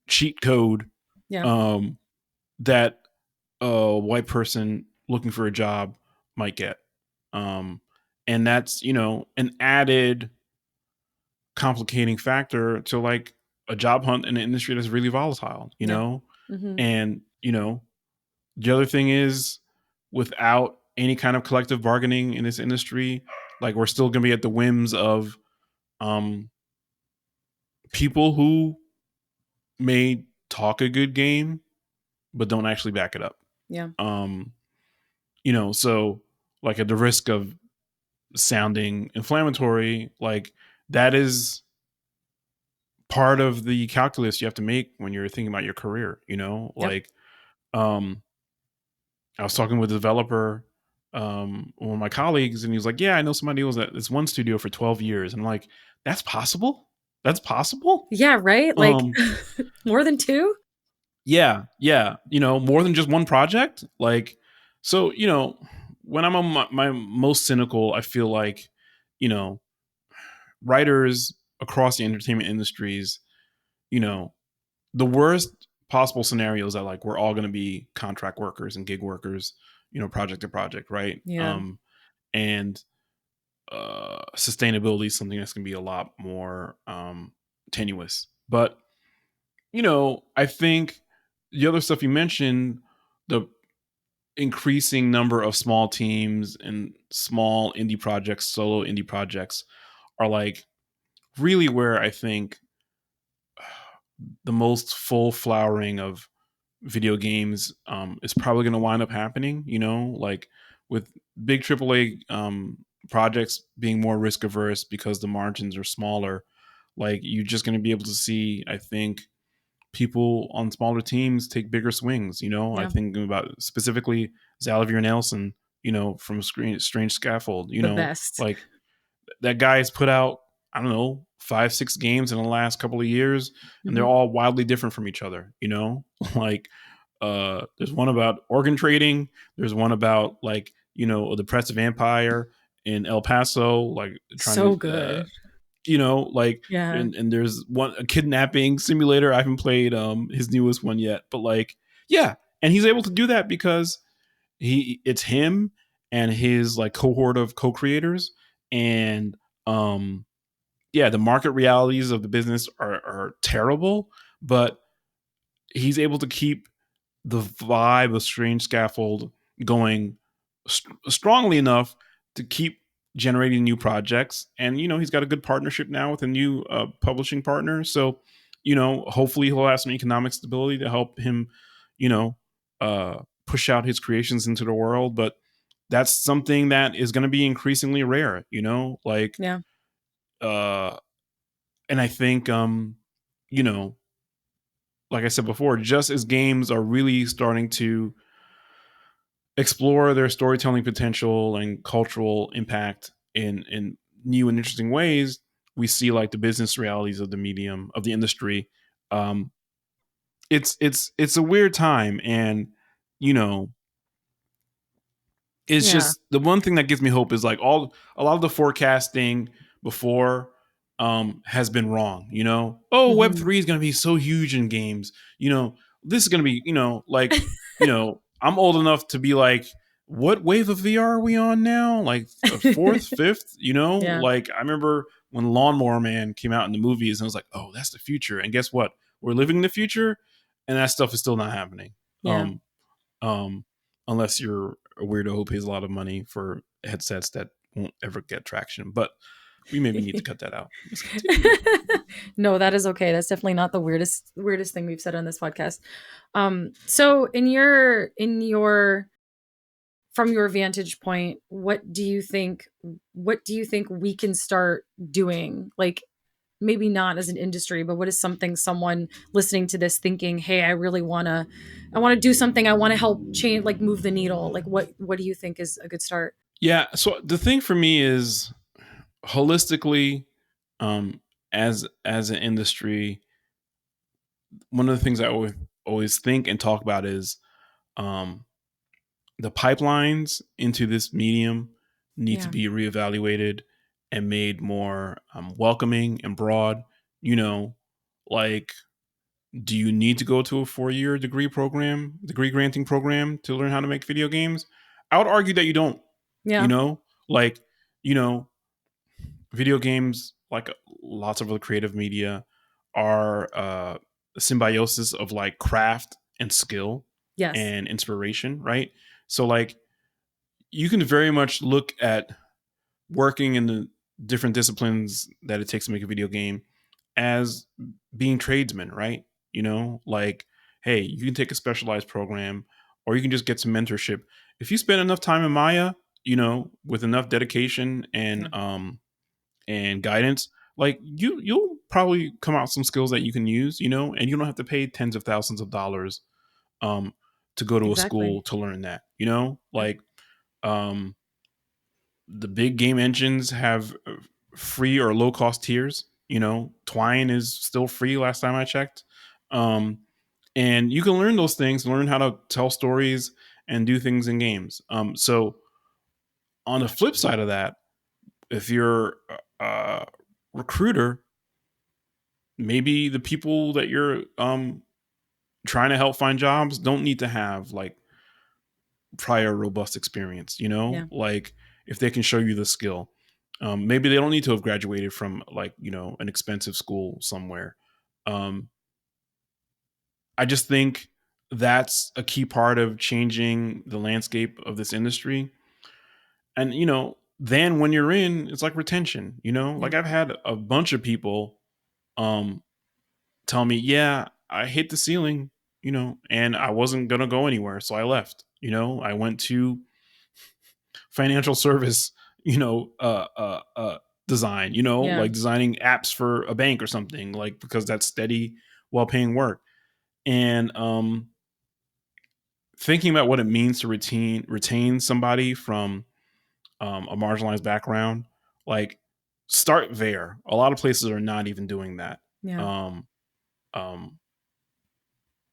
cheat code Yeah. um, that a white person looking for a job might get? Um, and that's an added complicating factor to like a job hunt in an industry that's really volatile. Yeah. Hmm. And the other thing is, without any kind of collective bargaining in this industry, like we're still going to be at the whims of um, people who may talk a good game but don't actually back it up. Yeah. Um, so like at the risk of sounding inflammatory, like that is part of the calculus you have to make when you're thinking about your career. Yep. Like um, I was talking with a developer, one of my colleagues, and he was like, "Yeah, I know somebody who was at this one studio for 12 years," and I'm like, "That's possible? That's possible?" Yeah. Right. Like Um, more than two. yeah, yeah, more than just one project. Like, so when I'm on my most cynical, I feel like you know writers across the entertainment industries, you know, the worst possible scenario is that like we're all going to be contract workers and gig workers, project to project, right? Yeah. And sustainability is something that's going to be a lot more tenuous. But I think the other stuff you mentioned, the increasing number of small teams and small indie projects, solo indie projects, are like really where I think the most full flowering of video games is probably going to wind up happening. Like with big AAA projects being more risk averse because the margins are smaller. Like you're just going to be able to see, I think, people on smaller teams take bigger swings. I Yeah. think about specifically Xavier Nelson, from Strange Scaffold. The best. Like that guy's put out, I don't know, 5-6 games in the last couple of years, and they're Hmm. all wildly different from each other. Like There's one about organ trading. There's one about like the oppressive empire in El Paso, like trying So to good. like Yeah. and there's one a kidnapping simulator. I haven't played his newest one yet, but like yeah, and he's able to do that because it's him and his like cohort of co-creators, and um yeah, the market realities of the business are terrible, but he's able to keep the vibe of Strange Scaffold going strongly enough to keep generating new projects. And he's got a good partnership now with a new publishing partner, so hopefully he'll have some economic stability to help him you know push out his creations into the world. But that's something that is going to be increasingly rare, like Yeah. uh and I think you know like I said before, just as games are really starting to explore their storytelling potential and cultural impact in new and interesting ways, we see like the business realities of the medium of the industry. Um, it's a weird time, and you know it's Yeah. just the one thing that gives me hope is like a lot of the forecasting before has been wrong. Oh, Web Hmm. 3 is going to be so huge in games. This is going to be like I'm old enough to be like, what wave of VR are we on now? Like a fourth, fifth? Yeah. Like I remember when Lawnmower Man came out in the movies, and I was like, oh, that's the future. And guess what? We're living in the future, and that stuff is still not happening. Yeah. Um, um, unless you're a weirdo who pays a lot of money for headsets that won't ever get traction. But we maybe need to cut that out. Let's continue. No, that is okay. That's definitely not the weirdest thing we've said on this podcast. So in your from your vantage point, what do you think we can start doing? Like, maybe not as an industry, but what is something someone listening to this thinking, hey, I want to do something, I want to help change, like move the needle. Like what do you think is a good start? Yeah. So the thing for me is holistically, um, as an industry, one of the things I always think and talk about is um, the pipelines into this medium need to Yeah. be reevaluated and made more welcoming and broad. You know, like do you need to go to a 4-year degree granting program to learn how to make video games? I would argue that you don't. You Yeah. know, like you know, video games, like lots of other creative media, are a symbiosis of like craft and skill Yes. and inspiration, right? So like you can very much look at working in the different disciplines that it takes to make a video game as being tradesmen, right? Like, hey, you can take a specialized program or you can just get some mentorship. If you spend enough time in Maya, with enough dedication Yeah. and guidance, like you'll probably come out some skills that you can use, and you don't have to pay tens of thousands of dollars um to go to a school Exactly. to learn that, Yeah. like um the big game engines have free or low cost tiers. Twine is still free last time I checked. Um, and you can learn those things, learn how to tell stories and do things in games. So on the flip side of that, if you're a recruiter, maybe the people that you're trying to help find jobs don't need to have like prior robust experience, Yeah. like if they can show you the skill. Maybe they don't need to have graduated from like, an expensive school somewhere. Um, I just think that's a key part of changing the landscape of this industry. And, then when you're in, it's like retention, Yeah. like I've had a bunch of people um, tell me, yeah, I hit the ceiling, and I wasn't going to go anywhere. So I left, I went to financial service, design, Yeah. like designing apps for a bank or something, like because that's steady, well paying work. And thinking about what it means to retain somebody from a marginalized background, like start there. A lot of places are not even doing that. Yeah. Um, um,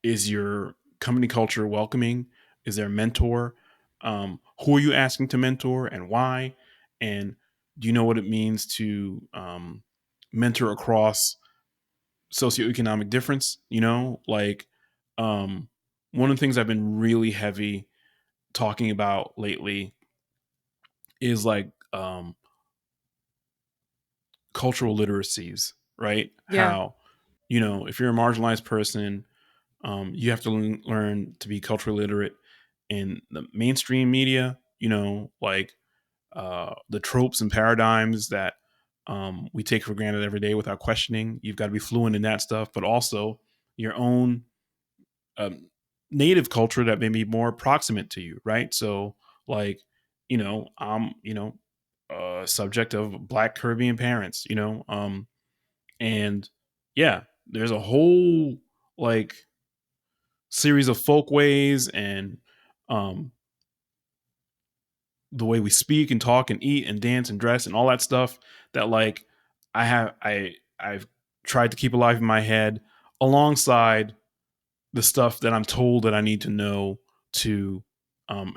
is your company culture welcoming? Is there a mentor? Who are you asking to mentor and why? And do you know what it means to mentor across socioeconomic difference? Like one of the things I've been really heavy talking about lately is like cultural literacies, right? Yeah. How, if you're a marginalized person, you have to learn to be culturally literate in the mainstream media, like the tropes and paradigms that we take for granted every day without questioning. You've got to be fluent in that stuff, but also your own um, native culture that may be more proximate to you, right? So, like, I'm, subject of Black Caribbean parents, and yeah, there's a whole like series of folkways and um, the way we speak and talk and eat and dance and dress and all that stuff that like I've tried to keep alive in my head alongside the stuff that I'm told that I need to know to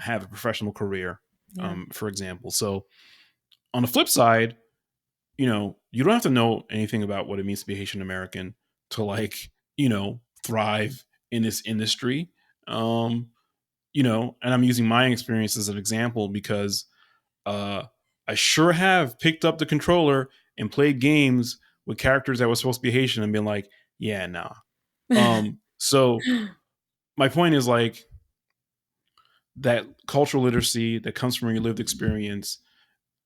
have a professional career, Yeah. for example. So on the flip side, you don't have to know anything about what it means to be Haitian American to like, thrive in this industry. Um, and I'm using my experience as an example because uh, I sure have picked up the controller and played games with characters that were supposed to be Haitian and been like, yeah, nah. So my point is like that cultural literacy that comes from your lived experience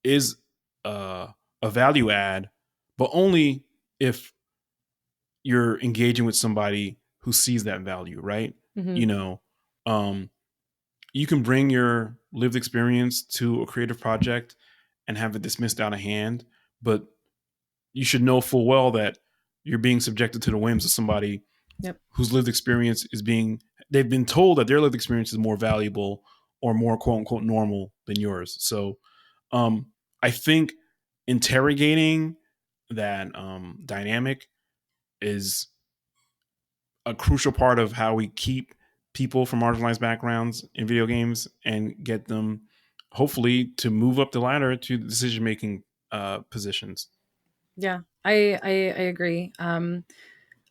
is uh, a value add, but only if you're engaging with somebody who sees that value, right? Hmm. You know, um, you can bring your lived experience to a creative project and have it dismissed out of hand, but you should know full well that you're being subjected to the whims of somebody Yep. whose lived experience they've been told that their lived experience is more valuable or more quote unquote normal than yours. So um, I think interrogating that dynamic is a crucial part of how we keep people from marginalized backgrounds in video games and get them hopefully to move up the ladder to decision making positions. Yeah. I agree.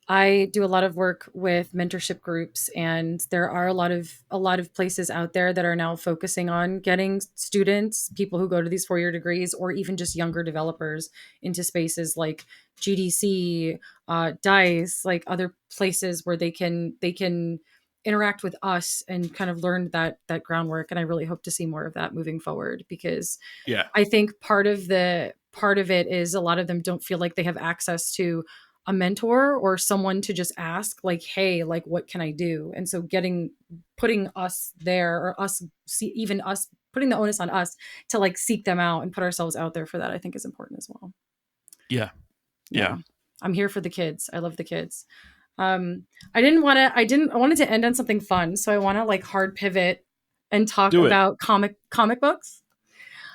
I do a lot of work with mentorship groups, and there are a lot of places out there that are now focusing on getting students, people who go to these 4-year degrees, or even just younger developers into spaces like GDC, Dice, like other places where they can interact with us and kind of learn that groundwork. And I really hope to see more of that moving forward, because Yeah. I think part of it is a lot of them don't feel like they have access to a mentor or someone to just ask like, hey, like what can I do? And so putting us there, or us see even us putting the onus on us to like seek them out and put ourselves out there for that, I think is important as well. Yeah. Yeah. Yeah. I'm here for the kids. I love the kids. I wanted to end on something fun. So I want to like hard pivot and talk Do it. about comic books.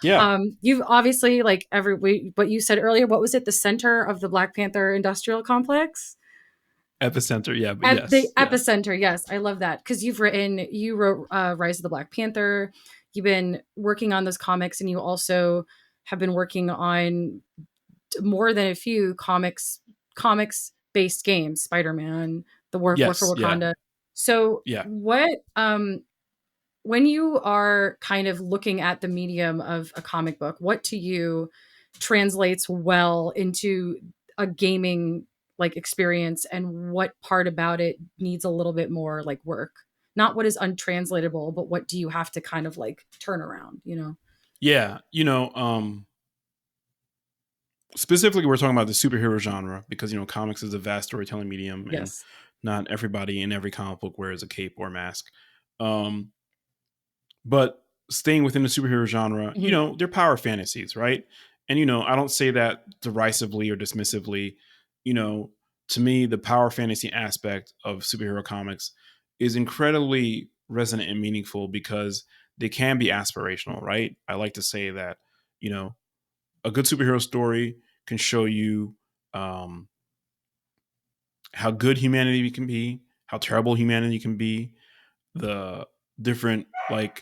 Yeah. You've obviously like what you said earlier. What was it? The center of the Black Panther industrial complex. Epicenter. Yeah. But At the yes. Yes. epicenter, yes, I love that because you wrote Rise of the Black Panther. You've been working on those comics, and you also have been working on more than a few comics based games, Spider Man, the War for Yes. Yeah. Wakanda. So Yeah. what when you are kind of looking at the medium of a comic book, what to you translates well into a gaming like experience, and what part about it needs a little bit more like work? Not what is untranslatable, but what do you have to kind of like turn around, you know? Yeah. Specifically, we're talking about the superhero genre because comics is a vast storytelling medium, and Yes. not everybody in every comic book wears a cape or mask. Um, but staying within the superhero genre, Mhm. they're power fantasies, right? And I don't say that derisively or dismissively. You know, to me, the power fantasy aspect of superhero comics is incredibly resonant and meaningful because they can be aspirational, right? I like to say that, you know, a good superhero story can show you um, how good humanity can be, how terrible humanity can be, the different like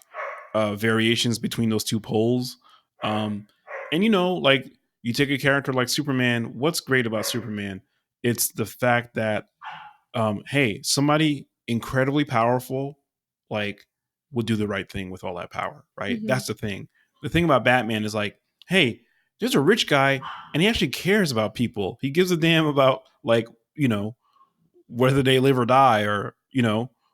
variations between those two poles. Um, and like you take a character like Superman. What's great about Superman? It's the fact that hey, somebody incredibly powerful, like, would do the right thing with all that power, right? Mm-hmm. That's the thing. The thing about Batman is like, hey, there's a rich guy and he actually cares about people. He gives a damn about like, whether they live or die, or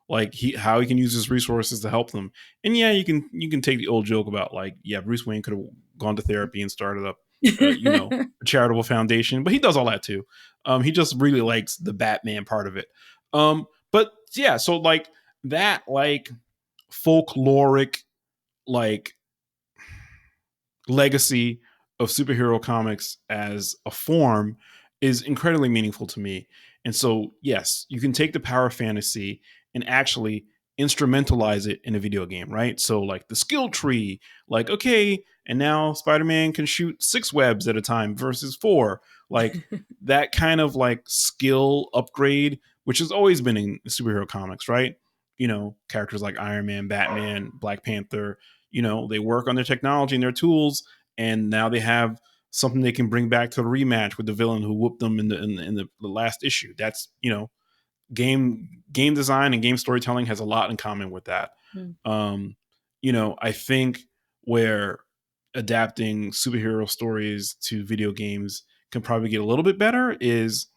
like how he can use his resources to help them. And yeah, you can take the old joke about like, yeah, Bruce Wayne could have gone to therapy and started up a charitable foundation, but he does all that too. He just really likes the Batman part of it. But yeah, so like that like folkloric like legacy of superhero comics as a form is incredibly meaningful to me. And so, yes, you can take the power of fantasy and actually instrumentalize it in a video game, right? So, like the skill tree, like, okay, and now Spider Man can shoot 6 webs at a time versus 4. Like that kind of like skill upgrade, which has always been in superhero comics, right? Characters like Iron Man, Batman, Black Panther, they work on their technology and their tools, and now they have something they can bring back to the rematch with the villain who whooped them in the last issue. That's game design and game storytelling has a lot in common with that. Mm. I think where adapting superhero stories to video games can probably get a little bit better is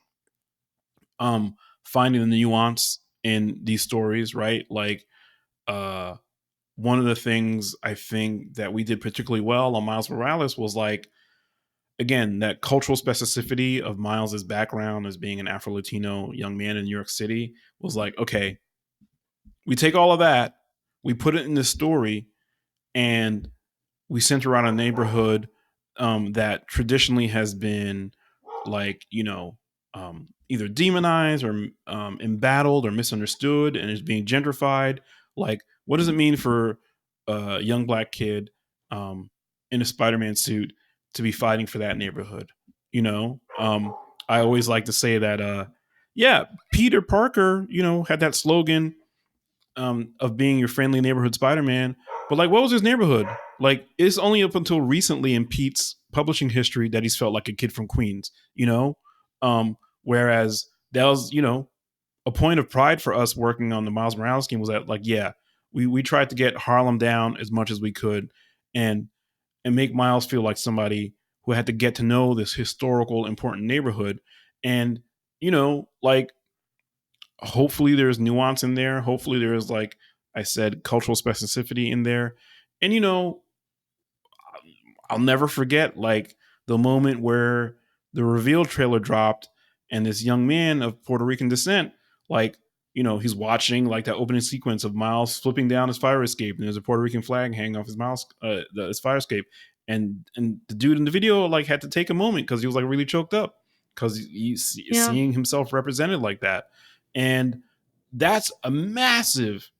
finding the nuance in these stories, right? Like one of the things I think that we did particularly well on Miles Morales was like, again, that cultural specificity of Miles's background as being an Afro-Latino young man in New York City was like, okay, we take all of that, we put it in this story, and we center around a neighborhood that traditionally has been like, either demonized or embattled or misunderstood and is being gentrified. Like, what does it mean for a young black kid in a Spider-Man suit to be fighting for that neighborhood? I always like to say that, yeah, Peter Parker, had that slogan of being your friendly neighborhood Spider-Man. But like, what was his neighborhood? Like, it's only up until recently in Pete's publishing history that he's felt like a kid from Queens, whereas that was, a point of pride for us working on the Miles Morales game was that like, yeah, we tried to get Harlem down as much as we could and make Miles feel like somebody who had to get to know this historical important neighborhood. And, like hopefully there's nuance in there. Hopefully there's, like I said, cultural specificity in there. And I'll never forget like the moment where the reveal trailer dropped and this young man of Puerto Rican descent, like, he's watching like that opening sequence of Miles flipping down his fire escape and there's a Puerto Rican flag hanging off his fire escape. And the dude in the video like had to take a moment because he was like really choked up because he's seeing himself represented like that. And that's a massive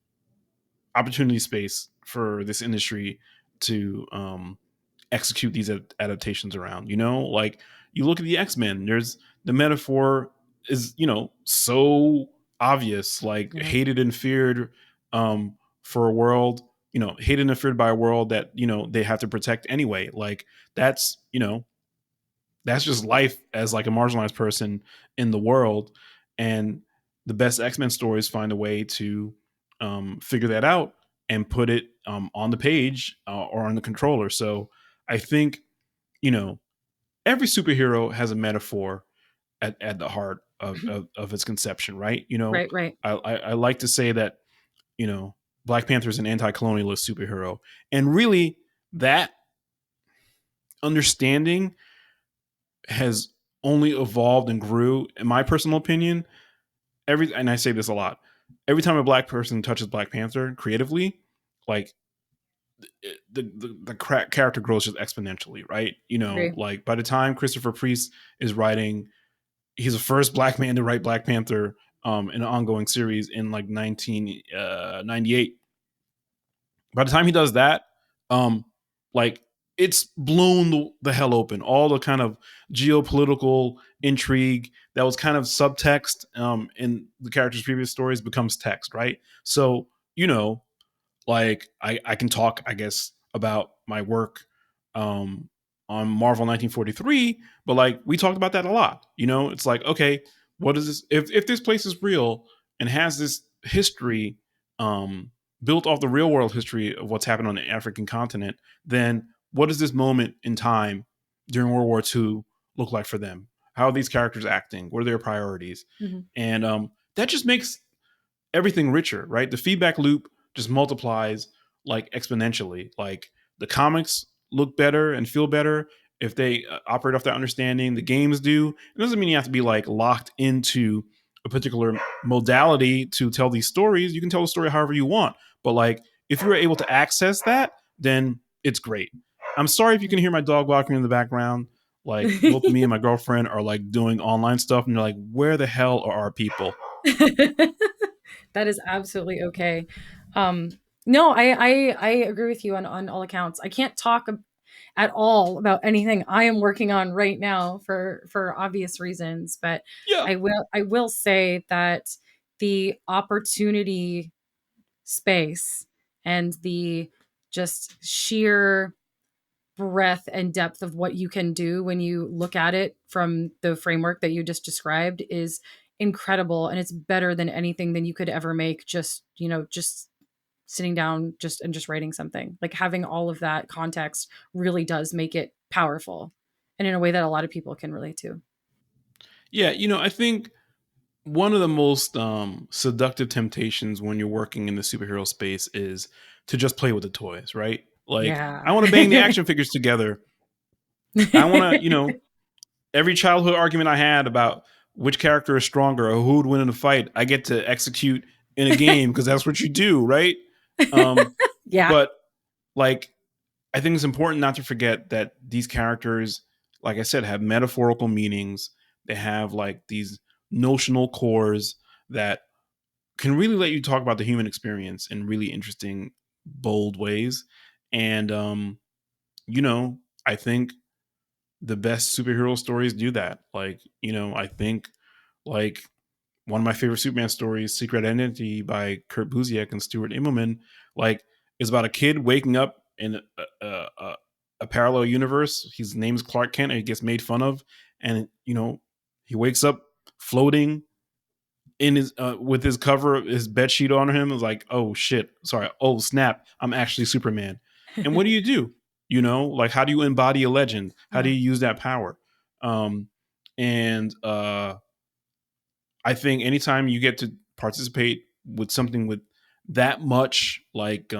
opportunity space for this industry to execute these adaptations around. Like you look at the X-Men, there's the metaphor is so obvious, like hated and feared for a world, hated and feared by a world that they have to protect anyway. Like that's just life as like a marginalized person in the world. And the best X-Men stories find a way to figure that out and put it on the page or on the controller. So I think, every superhero has a metaphor at the heart of its conception, right? Right. I like to say that, Black Panther is an anti-colonialist superhero. And really that understanding has only evolved and grew, in my personal opinion. And I say this a lot, every time a black person touches Black Panther creatively, like the character grows just exponentially, right? Agree. Like by the time Christopher Priest is writing, he's the first black man to write Black Panther in an ongoing series in like 1998. By the time he does that, like it's blown the hell open. All the kind of geopolitical intrigue that was kind of subtext in the character's previous stories becomes text, right? So you know, like I can talk, I guess, about my work um, on Marvel 1943, but like we talked about that a lot. You know, it's like, okay, what is this? If this place is real and has this history um, built off the real world history of what's happened on the African continent, then what does this moment in time during World War II look like for them? How are these characters acting? What are their priorities? Mhm. And that just makes everything richer, right? The feedback loop just multiplies like exponentially. Like the comics look better and feel better if they operate off that understanding. The games do. It doesn't mean you have to be like locked into a particular modality to tell these stories. You can tell the story however you want. But like if you're able to access that, then it's great. I'm sorry if you can hear my dog barking in the background. Like both me and my girlfriend are like doing online stuff, and they're like, "Where the hell are our people?" That is absolutely okay. Um, no, I agree with you on all accounts. I can't talk at all about anything I am working on right now for obvious reasons, but Yeah, I will say that the opportunity space and the just sheer breadth and depth of what you can do when you look at it from the framework that you just described is incredible, and it's better than anything than you could ever make just, just sitting down just writing something. Like having all of that context really does make it powerful and in a way that a lot of people can relate to. yeah. I think one of the most seductive temptations when you're working in the superhero space is to just play with the toys, right? Like, Yeah. I want to bang the action figures together. I want to, every childhood argument I had about which character is stronger or who would win in a fight, I get to execute in a game because that's what you do, right? Um, Yeah. but like, I think it's important not to forget that these characters, like I said, have metaphorical meanings. They have like these notional cores that can really let you talk about the human experience in really interesting, bold ways. And I think the best superhero stories do that. Like, I think like one of my favorite Superman stories, Secret Identity by Kurt Busiek and Stuart Immelman, like is about a kid waking up in a parallel universe. His name is Clark Kent, and he gets made fun of, and he wakes up floating in his with his cover, his bed sheet on him. Is like, oh shit, sorry, oh snap, I'm actually Superman. And what do you do? Like how do you embody a legend? How do Yeah. you use that power? Um, and I think anytime you get to participate with something with that much like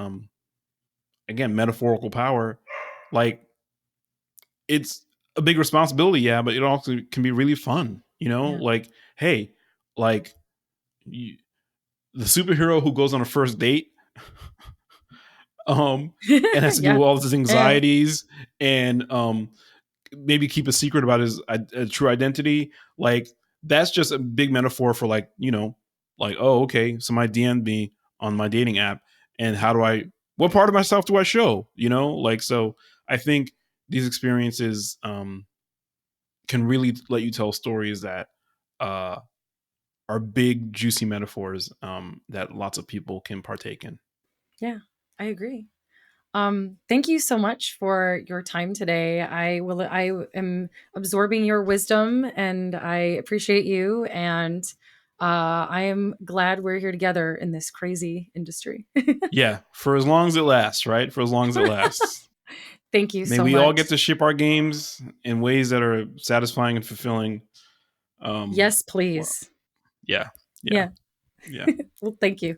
again metaphorical power, like it's a big responsibility, yeah, but it also can be really fun, Yeah. like hey, like you, the superhero who goes on a first date um and has to deal Yeah. with all his Yeah. anxieties and maybe keep a secret about his true identity. Like that's just a big metaphor for like like, oh okay, so my DM me on my dating app, and how do I what part of myself do I show? Like so I think these experiences can really let you tell stories that uh, are big juicy metaphors that lots of people can partake in. Yeah. I agree. Thank you so much for your time today. I am absorbing your wisdom and I appreciate you. And I am glad we're here together in this crazy industry. Yeah, for as long as it lasts, right? For as long as it lasts. Thank you May so we all much. get to ship our games in ways that are satisfying and fulfilling. Yes, Well, please. yeah, yeah, Yeah. yeah. Well, thank you.